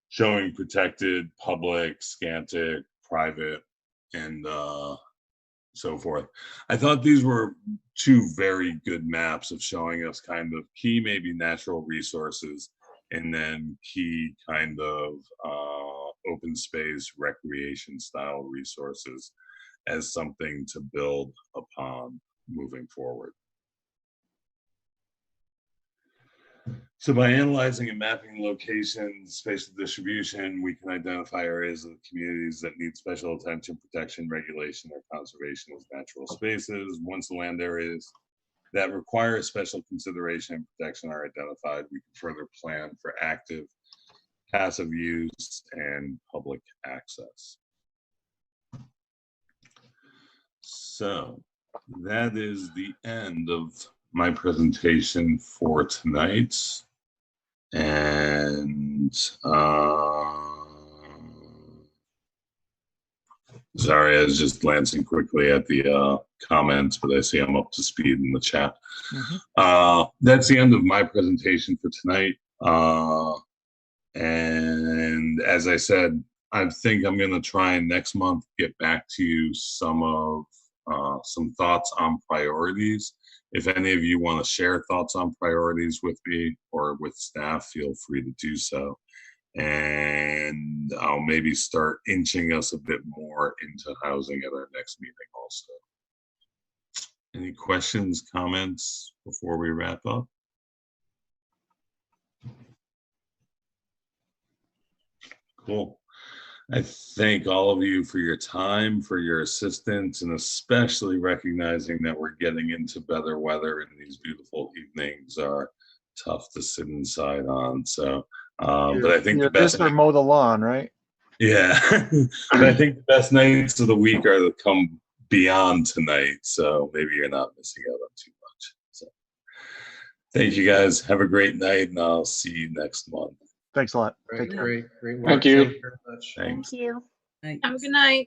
showing protected, public, Scantic, private, and so forth. I thought these were two very good maps of showing us kind of key, maybe natural resources, and then key kind of open space recreation style resources as something to build upon moving forward. So by analyzing and mapping locations, spatial distribution, we can identify areas of the communities that need special attention, protection, regulation, or conservation as natural spaces. Once the land areas that require special consideration and protection are identified, we can further plan for active, passive use, and public access. So that is the end of my presentation for tonight. And sorry, I was just glancing quickly at the comments, but I see I'm up to speed in the chat. That's the end of my presentation for tonight. And as I said, I think I'm going to try and next month get back to you some thoughts on priorities. If any of you want to share thoughts on priorities with me or with staff, feel free to do so. And I'll maybe start inching us a bit more into housing at our next meeting also. Any questions, comments before we wrap up? Cool. I thank all of you for your time, for your assistance, and especially recognizing that we're getting into better weather and these beautiful evenings are tough to sit inside on. So, but I think the best or mow the lawn, right? Yeah, but I think the best nights of the week are to come beyond tonight. So maybe you're not missing out on too much. So thank you guys. Have a great night, and I'll see you next month. Thanks a lot. Great, great, great work. Thank you. Very much. Thanks. Thank you. Right. Have a good night.